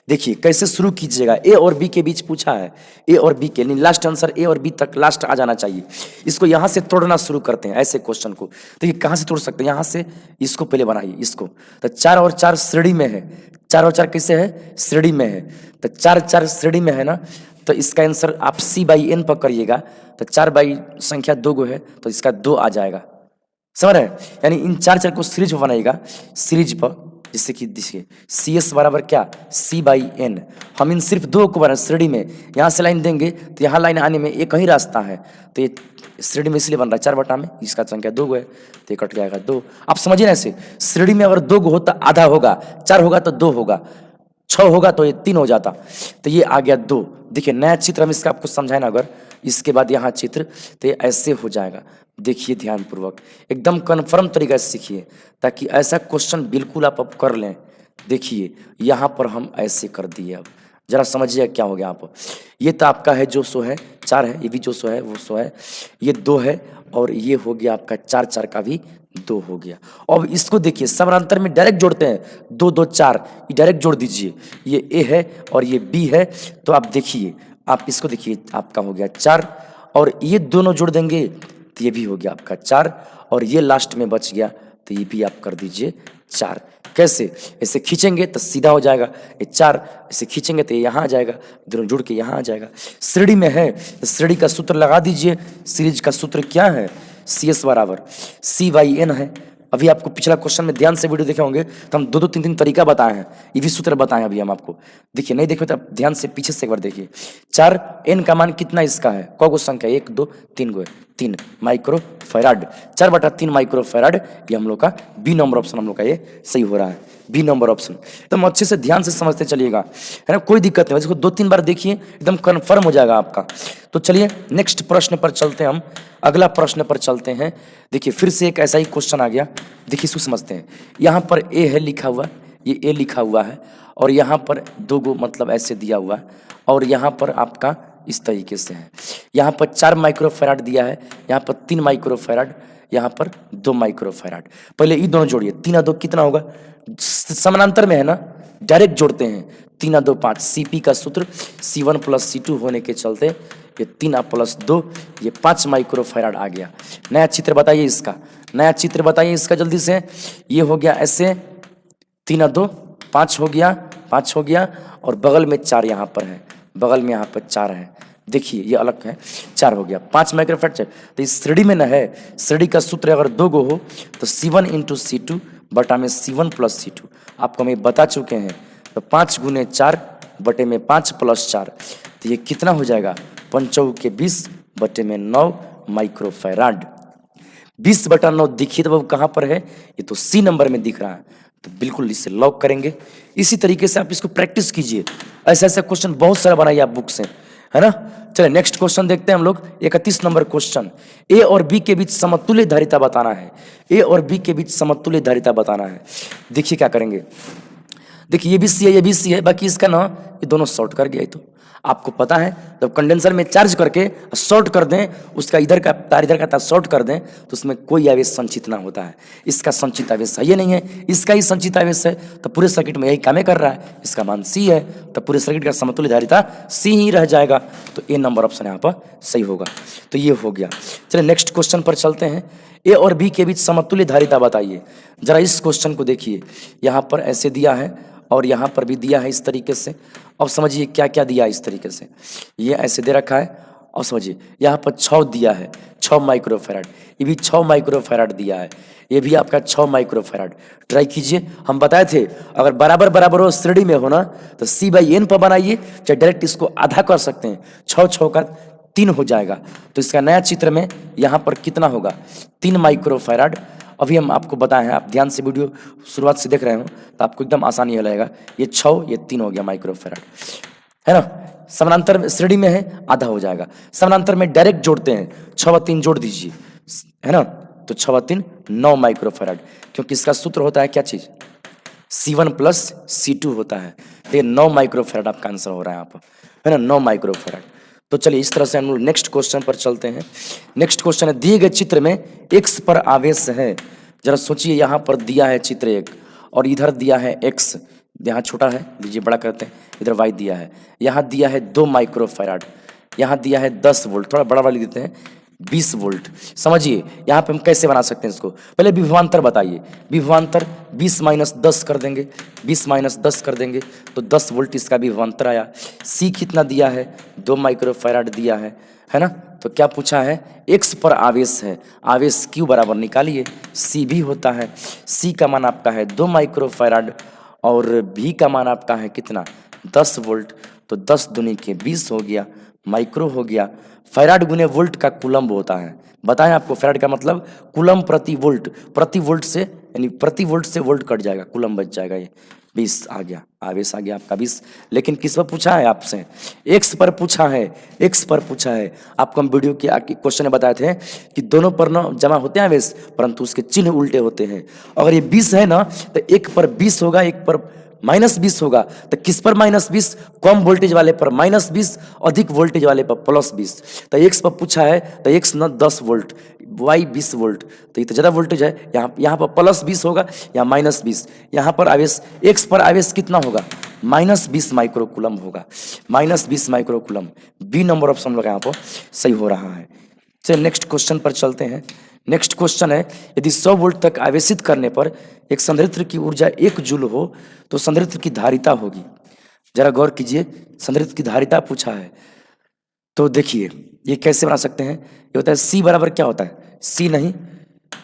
देखिए, कैसे शुरू कीजिएगा। ए और बी के बीच पूछा है, ए और बी के लास्ट आंसर ए और बी तक लास्ट आ जाना चाहिए। इसको यहाँ से तोड़ना शुरू करते हैं ऐसे क्वेश्चन को। देखिए कहाँ से तोड़ सकते हैं, यहाँ से इसको पहले बनाइए इसको। तो 4 और 4 श्रेणी में है, 4 और 4 कैसे है श्रेणी में है। तो 4 4 श्रेणी में है ना, तो इसका आंसर आप सी बाई एन पर करिएगा। तो 4 बाई संख्या 2 गो है तो इसका 2 आ जाएगा, समझ रहे हैं। यानी इन 4 4 को सीरीज बनाएगा, सीरीज पर, जिससे कि देखिए सी एस बराबर क्या सी बाई एन। हम इन सिर्फ 2 को बना श्रेणी में, यहाँ से लाइन देंगे तो यहाँ लाइन आने में एक ही रास्ता है। तो ये श्रेणी में इसलिए बन रहा है 4 बटा में, इसका संख्या 2 गो है तो ये कट जाएगा 2। आप समझिए ना ऐसे, श्रेणी में अगर 2 गो होता आधा होगा, 4 होगा तो 2 होगा, 6 होगा तो ये 3 हो जाता। तो ये आ गया 2। देखिए नया चित्र हम इसका आपको समझाए ना, अगर इसके बाद यहाँ चित्र तो ये ऐसे हो जाएगा। देखिए ध्यानपूर्वक एकदम कन्फर्म तरीके से सीखिए ताकि ऐसा क्वेश्चन बिल्कुल आप अब कर लें। देखिए यहाँ पर हम ऐसे कर दिए, अब जरा समझिए क्या हो गया। आप ये तो आपका है जो सो है 4 है, ये भी जो सो है वो सो है, ये 2 है और ये हो गया आपका 4 4 का भी 2 हो गया। अब इसको देखिए समानांतर में डायरेक्ट जोड़ते हैं, 2 2 4 ये डायरेक्ट जोड़ दीजिए। ये ए है और ये बी है, तो आप देखिए आप इसको देखिए आपका हो गया 4 और ये दोनों जोड़ देंगे तो ये भी हो गया आपका 4 और ये लास्ट में बच गया तो ये भी आप कर दीजिए 4। कैसे, ऐसे खींचेंगे तो सीधा हो जाएगा ये 4, ऐसे खींचेंगे तो ये यहाँ आ जाएगा, दोनों जुड़ के यहाँ आ जाएगा। श्रेणी में है तो श्रेणी का सूत्र लगा दीजिए। सीरीज का सूत्र क्या है, सी एस बराबर सी बाई एन है। अभी आपको पिछला क्वेश्चन में ध्यान से वीडियो देखे होंगे तो हम 2 2 3 3 तरीका बताए हैं, ये भी सूत्र बताए अभी हम आपको। देखिए नहीं देखे तो आप ध्यान से पीछे से एक बार देखिए। 4 एन का मान कितना इसका है, कौ गो संख्या 1 2 3 गो है, 3 माइक्रो फैराड, 4 बटा 3 माइक्रो फैराड। ये हम लोग का बी नंबर ऑप्शन हम लोग का ये सही हो रहा है, बी नंबर ऑप्शन। एकदम अच्छे से ध्यान से समझते चलिएगा, है ना, कोई दिक्कत नहीं। इसको 2 3 बार देखिए एकदम कन्फर्म हो जाएगा आपका। तो चलिए नेक्स्ट प्रश्न पर चलते हैं, हम अगला प्रश्न पर चलते हैं। देखिए फिर से एक ऐसा ही क्वेश्चन आ गया। देखिए इसको समझते हैं। यहाँ पर ए है लिखा हुआ, ये ए लिखा हुआ है और यहाँ पर 2 गो मतलब ऐसे दिया हुआ है और यहाँ पर आपका इस तरीके से है। यहाँ पर 4 माइक्रोफैराड दिया है, यहाँ पर 3 माइक्रोफैराड, यहाँ पर 2 माइक्रोफैराड। पहले ये दोनों जोड़िए, 3 और 2 कितना होगा, समानांतर में है ना, डायरेक्ट जोड़ते हैं। 3 और 2 5, सीपी का सूत्र C1 + C2 होने के चलते ये 3 + 2 ये 5 माइक्रोफैराड आ गया। नया चित्र बताइए इसका, नया चित्र बताइए इसका जल्दी से। ये हो गया ऐसे, 3 और 2 5 हो गया, 5 हो गया और बगल में 4 यहाँ पर है, बगल में यहाँ पर 4 है। देखिए ये अलग है, 4 हो गया, 5 माइक्रोफैराड। तो इस श्रेणी में न है, श्रेणी का सूत्र अगर 2 गो हो तो C1 × C2 बटा में C1 + C2 आपको हम बता चुके हैं। तो 5 × 4 बटे में 5 + 4 तो ये कितना हो जाएगा, 5 के 20 बटे में 9 माइक्रोफैराड। 20 बटा 9 देखिए तो वो कहाँ पर है, ये तो सी नंबर में दिख रहा है। तो बिल्कुल इसे लॉक करेंगे। इसी तरीके से आप इसको प्रैक्टिस कीजिए, ऐसे ऐसे क्वेश्चन बहुत सारा बनाइए आप बुक से, है ना। चलिए नेक्स्ट क्वेश्चन देखते हैं हम लोग। 31 नंबर क्वेश्चन, ए और बी के बीच समतुल्य धारिता बताना है। ए और बी के बीच समतुल्य धारिता बताना है। देखिए क्या करेंगे, देखिए ये भी सी है, ये भी सी है, बाकी इसका ना ये दोनों शॉर्ट कर गया। तो आपको पता है जब कंडेंसर में चार्ज करके शॉर्ट कर दें, उसका इधर का तार इधर का तार शॉर्ट कर दें तो उसमें कोई आवेश संचित ना होता है। इसका संचित आवेश है ये नहीं है, इसका ही संचित आवेश है, तो पूरे सर्किट में यही काम कर रहा है। इसका मान सी है, तो पूरे सर्किट का समतुल्य धारिता सी ही रह जाएगा। तो ए नंबर ऑप्शन यहाँ पर सही होगा। तो ये हो गया। चलिए नेक्स्ट क्वेश्चन पर चलते हैं। ए और बी के बीच समतुल्य धारिता बताइए। जरा इस क्वेश्चन को देखिए, यहाँ पर ऐसे दिया है और यहाँ पर भी दिया है इस तरीके से। अब समझिए क्या क्या दिया है इस तरीके से, ये ऐसे दे रखा है। और समझिए यहाँ पर 6 दिया है, 6 माइक्रोफैराड, ये भी 6 माइक्रोफैराड दिया है, ये भी आपका 6 माइक्रोफैराड। ट्राई कीजिए, हम बताए थे अगर बराबर बराबर हो श्रेणी में हो ना तो C/N पर बनाइए, चाहे डायरेक्ट इसको आधा कर सकते हैं, 6 6 का 3 हो जाएगा। तो इसका नया चित्र में यहाँ पर कितना होगा, 3 माइक्रोफैराड। अभी हम आपको बताए हैं, आप ध्यान से वीडियो शुरुआत से देख रहे हो तो आपको एकदम आसानी हो जाएगा। ये 6 ये 3 हो गया माइक्रोफैराड, है ना। समानांतर श्रेणी में है, आधा हो जाएगा। समानांतर में डायरेक्ट जोड़ते हैं, 6 व 3 जोड़ दीजिए, है ना। तो 6 व 3 9 माइक्रोफैराड, क्योंकि इसका सूत्र होता है क्या चीज, C1 + C2 होता है। तो ये 9 माइक्रोफैराड आपका आंसर हो रहा है यहाँ पर, है ना, 9 माइक्रोफैराड। तो चलिए इस तरह से हम लोग नेक्स्ट क्वेश्चन पर चलते हैं। नेक्स्ट क्वेश्चन है, दिए गए चित्र में x पर आवेश है। जरा सोचिए, यहाँ पर दिया है चित्र 1 और इधर दिया है x, यहाँ छोटा है लीजिए बड़ा करते हैं, इधर y दिया है, यहाँ दिया है 2 माइक्रोफैराड, यहाँ दिया है 10 वोल्ट, थोड़ा बड़ा वाला लिख देते हैं 20 वोल्ट। समझिए यहाँ पे हम कैसे बना सकते हैं इसको, पहले विभवांतर बताइए। विभवांतर 20 - 10 कर देंगे, 20 - 10 कर देंगे तो 10 वोल्ट इसका विभवांतर आया। सी कितना दिया है, 2 माइक्रोफैराड दिया है ना। तो क्या पूछा है, x पर आवेश है, आवेश q बराबर निकालिए, c भी होता है, c का मान आपका है 2 माइक्रोफैराड और v का मान आपका है कितना, 10 वोल्ट। तो 10 दूनी के 20 हो गया, माइक्रो हो गया। फैराड गुने वोल्ट का कूलम्ब होता है, बताएं आपको फैराड का मतलब कूलम्ब प्रति वोल्ट, प्रति वोल्ट से यानी प्रति वोल्ट से वोल्ट कट जाएगा, कूलम्ब बच जाएगा। ये 20 आ गया, आवेश आ गया आपका 20। लेकिन किस पर पूछा है आपसे, एक्स पर पूछा है, एक्स पर पूछा है। आपको हम वीडियो के क्वेश्चन में बताए थे कि दोनों पर ना जमा होते हैं आवेश, परंतु उसके चिन्ह उल्टे होते हैं। अगर ये 20 है ना तो एक पर 20 होगा, एक पर -20 होगा। तो किस पर -20, कम वोल्टेज वाले पर -20, अधिक वोल्टेज वाले पर +20। तो एक्स पर पूछा है तो एक्स न 10 वोल्ट, वाई 20 वोल्ट, तो ये तो ज़्यादा वोल्टेज है। यहाँ पर +20 होगा या -20। यहाँ पर आवेश एक्स पर आवेश कितना होगा, -20 माइक्रोकूलम्ब होगा, -20 माइक्रोकूलम्ब। बी नंबर ऑप्शन लोग यहाँ पर सही हो रहा है। चलिए नेक्स्ट क्वेश्चन पर चलते हैं। नेक्स्ट क्वेश्चन है, यदि 100 वोल्ट तक आवेशित करने पर एक संधारित्र की ऊर्जा 1 जूल हो तो संधारित्र की धारिता होगी। जरा गौर कीजिए, संधारित्र की धारिता पूछा है। तो देखिए ये कैसे बना सकते हैं, ये होता है C बराबर क्या होता है, C नहीं,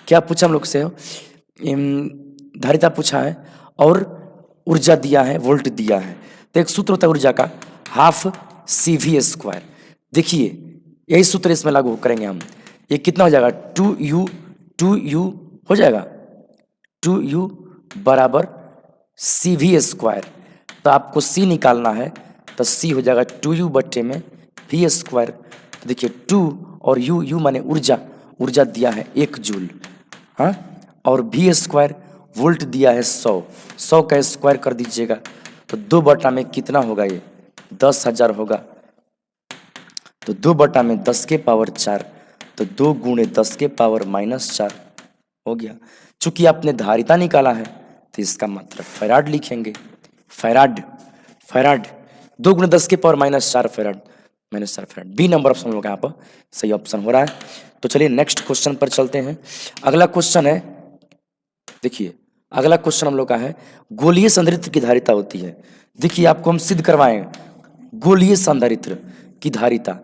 क्या पूछा हम लोग से, धारिता पूछा है और ऊर्जा दिया है, वोल्ट दिया है। तो एक सूत्र होता है ऊर्जा का, ½ CV²। देखिए यही सूत्र इसमें लागू करेंगे हम। ये कितना हो जाएगा, 2U हो जाएगा, 2U बराबर CV²। तो आपको C निकालना है तो C हो जाएगा 2U बट्टे में V²। तो देखिए 2 और U माने ऊर्जा, ऊर्जा दिया है 1 जूल, हाँ, और V² वोल्ट दिया है 100 का स्क्वायर कर दीजिएगा तो 2 बटा में कितना होगा, ये 10,000 होगा। तो 2 बटा में 10 के पावर 4, तो 2 गुणे 10 के पावर -4 हो गया। चूंकि आपने धारिता निकाला है तो इसका मतलब फैराड लिखेंगे, फैराड 2 गुणे 10 के power -4 farad, -4 farad. B number option लोग यहाँ पर सही ऑप्शन हो रहा है। तो चलिए नेक्स्ट क्वेश्चन पर चलते हैं। अगला क्वेश्चन है, देखिए अगला क्वेश्चन हम लोग का है, गोलीय संधारित्र की धारिता होती है। देखिए आपको हम सिद्ध करवाएं गोलीय संधारित्र की धारिता।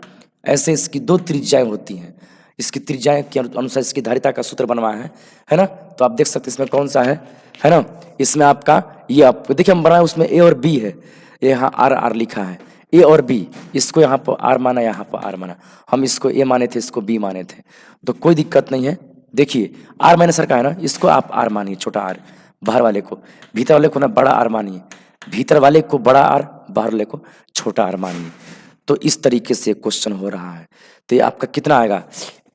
ऐसे इसकी 2 त्रिज्याएं होती हैं, इसकी त्रिज्याएं के अनुसार इसकी धारिता का सूत्र बनवाया है ना। तो आप देख सकते हैं इसमें कौन सा है ना, इसमें आपका ये आपको देखिए हम बनाए, उसमें ए और बी है, यहाँ R लिखा है, ए और बी, इसको यहाँ पर R माना, यहाँ पर R माना। हम इसको ए माने थे, इसको बी माने थे, तो कोई दिक्कत नहीं है। देखिए R माइनस का है ना, इसको आप R मानिए, छोटा r, बाहर वाले को, भीतर वाले को ना बड़ा आर मानिए, भीतर वाले को बड़ा आर, बाहर वाले को छोटा आर मानिए। तो इस तरीके से क्वेश्चन हो रहा है। तो ये आपका कितना आएगा,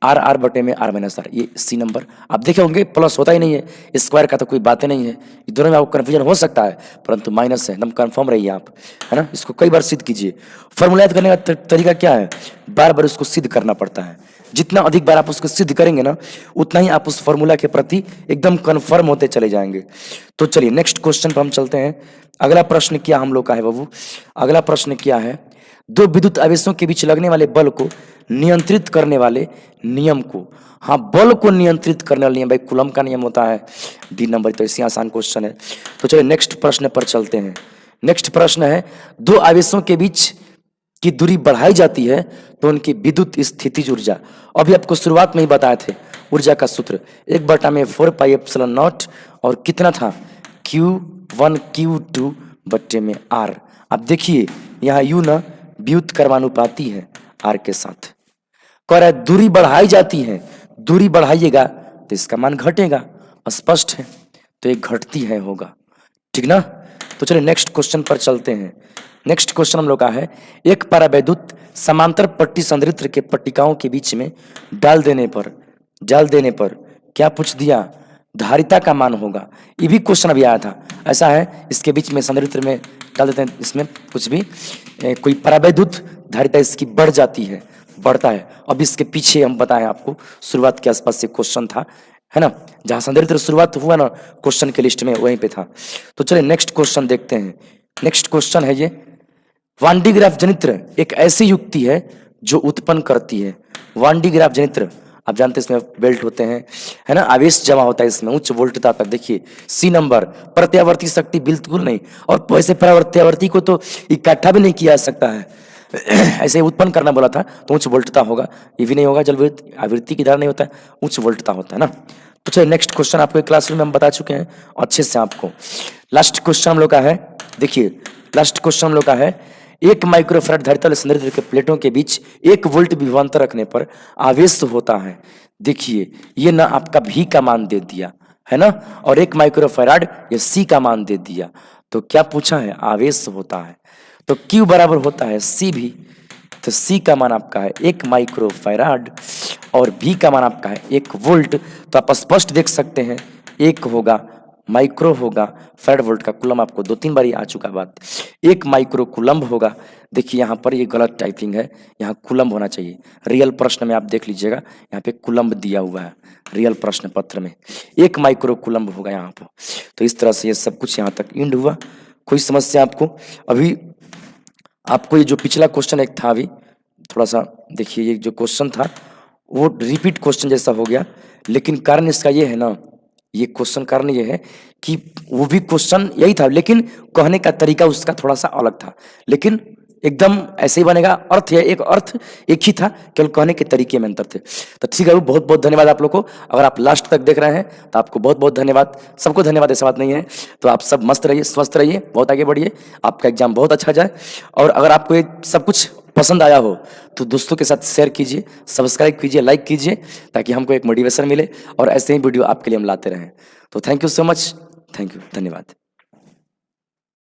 आर आर बटे में आर माइनस आर, ये सी नंबर। आप देखे होंगे प्लस होता ही नहीं है, स्क्वायर का तो कोई बातें नहीं है। ये दोनों में आपको कन्फ्यूजन हो सकता है, परंतु माइनस है, एकदम कन्फर्म रहिए आप, है ना। इसको कई बार सिद्ध कीजिए। फॉर्मूला याद करने का तरीका क्या है, बार बार उसको सिद्ध करना पड़ता है। जितना अधिक बार आप उसको सिद्ध करेंगे ना, उतना ही आप उस फॉर्मूला के प्रति एकदम कन्फर्म होते चले जाएंगे। तो चलिए नेक्स्ट क्वेश्चन पर हम चलते हैं। अगला प्रश्न क्या हम लोग का है बाबू, अगला प्रश्न क्या है, दो विद्युत आवेशों के बीच लगने वाले बल को नियंत्रित करने वाले नियम को, हाँ बल को नियंत्रित करने वाले नियम, भाई कूलम का नियम होता है, डी नंबर। तो इसी आसान क्वेश्चन है। तो चलिए नेक्स्ट प्रश्न पर चलते हैं। नेक्स्ट प्रश्न है, दो आवेशों के बीच की दूरी बढ़ाई जाती है तो उनकी विद्युत स्थितिज ऊर्जा, अभी आपको शुरुआत में ही बताए थे ऊर्जा का सूत्र 1/4πε0 और कितना था Q1 Q2 बट्टे में R। अब देखिए यहाँ U ना व्युत कर्मानुपाती है R के साथ। कह रहा है दूरी बढ़ाई जाती है, दूरी बढ़ाइएगा तो इसका मान घटेगा, स्पष्ट है, तो ये घटती है होगा, ठीक ना। तो चलिए नेक्स्ट क्वेश्चन पर चलते हैं। नेक्स्ट क्वेश्चन हम लोग का है, एक परावैद्युत समांतर पट्टी संधारित्र के पट्टिकाओं के बीच में डाल देने पर क्या पूछ दिया, धारिता का मान होगा। ये भी क्वेश्चन अभी आया था, ऐसा है इसके बीच में संधारित्र में डाल देते हैं, इसमें कुछ भी कोई परावैद्युत धारिता इसकी बढ़ जाती है, बढ़ता है। अब इसके पीछे हम बताएं आपको, शुरुआत के आसपास से क्वेश्चन था, है ना, जहां संधारित्र शुरुआत हुआ ना क्वेश्चन के लिस्ट में, वहीं पे था। तो चलिए नेक्स्ट क्वेश्चन देखते हैं। नेक्स्ट क्वेश्चन है ये, वान डी ग्राफ जनित्र एक ऐसी युक्ति है जो उत्पन्न करती है, वान डी ग्राफ जनित्र आप जानते हैं इसमें बेल्ट होते हैं, है ना, आवेश जमा होता है इसमें, उच्च वोल्टता तक। देखिए सी नंबर, प्रत्यावर्ती शक्ति बिल्कुल नहीं, और वैसे प्रत्यावर्ती को तो इकट्ठा भी नहीं किया जा सकता है ऐसे उत्पन्न करना बोला था तो उच्च वोल्टता होगा, ये भी नहीं होगा, जल आवृत्ति की धारा नहीं होता है, उच्च वोल्टता होता है ना। तो चलिए नेक्स्ट क्वेश्चन आपको क्लासरूम में हम बता चुके हैं अच्छे से आपको। लास्ट क्वेश्चन हम लोग का है, देखिए लास्ट क्वेश्चन हम लोग का है, 1 माइक्रोफैराड धारिता संधारित्र के प्लेटों के बीच 1 वोल्ट विभवांतर रखने पर आवेश होता है। देखिए ये ना आपका भी का मान दे दिया है ना, और 1 माइक्रोफैराड ये सी का मान दे दिया। तो क्या पूछा है, आवेश होता है, तो Q बराबर होता है C भी, तो C का मान आपका है 1 माइक्रोफैराड और V का मान आपका है 1 वोल्ट। तो आप स्पष्ट देख सकते हैं, 1 होगा, माइक्रो होगा, फैराड वोल्ट का कुलम आपको 2-3 बार ही आ चुका बात, 1 माइक्रो कुलम्ब होगा। देखिए यहाँ पर ये गलत टाइपिंग है, यहाँ कुलम्ब होना चाहिए, रियल प्रश्न में आप देख लीजिएगा यहाँ पे कुलम्ब दिया हुआ है, रियल प्रश्न पत्र में 1 माइक्रो कुलम्ब होगा यहाँ पर। तो इस तरह से ये सब कुछ यहाँ तक इंड हुआ। कोई समस्या आपको, अभी आपको ये जो पिछला क्वेश्चन एक था, अभी थोड़ा सा देखिए, ये जो क्वेश्चन था वो रिपीट क्वेश्चन जैसा हो गया, लेकिन कारण इसका ये है ना, ये क्वेश्चन कारण ये है कि वो भी क्वेश्चन यही था, लेकिन कहने का तरीका उसका थोड़ा सा अलग था, लेकिन एकदम ऐसे ही बनेगा, अर्थ है एक, अर्थ एक ही था, केवल कहने के तरीके में अंतर थे। तो ठीक है, बहुत बहुत धन्यवाद आप लोग को, अगर आप लास्ट तक देख रहे हैं तो आपको बहुत बहुत धन्यवाद, सबको धन्यवाद, ऐसा बात नहीं है। तो आप सब मस्त रहिए, स्वस्थ रहिए, बहुत आगे बढ़िए, आपका एग्जाम बहुत अच्छा जाए। और अगर आपको ये सब कुछ पसंद आया हो तो दोस्तों के साथ शेयर कीजिए, सब्सक्राइब कीजिए, लाइक कीजिए, ताकि हमको एक मोटिवेशन मिले और ऐसे ही वीडियो आपके लिए हम लाते रहें। तो thank you so much, thank you, धन्यवाद।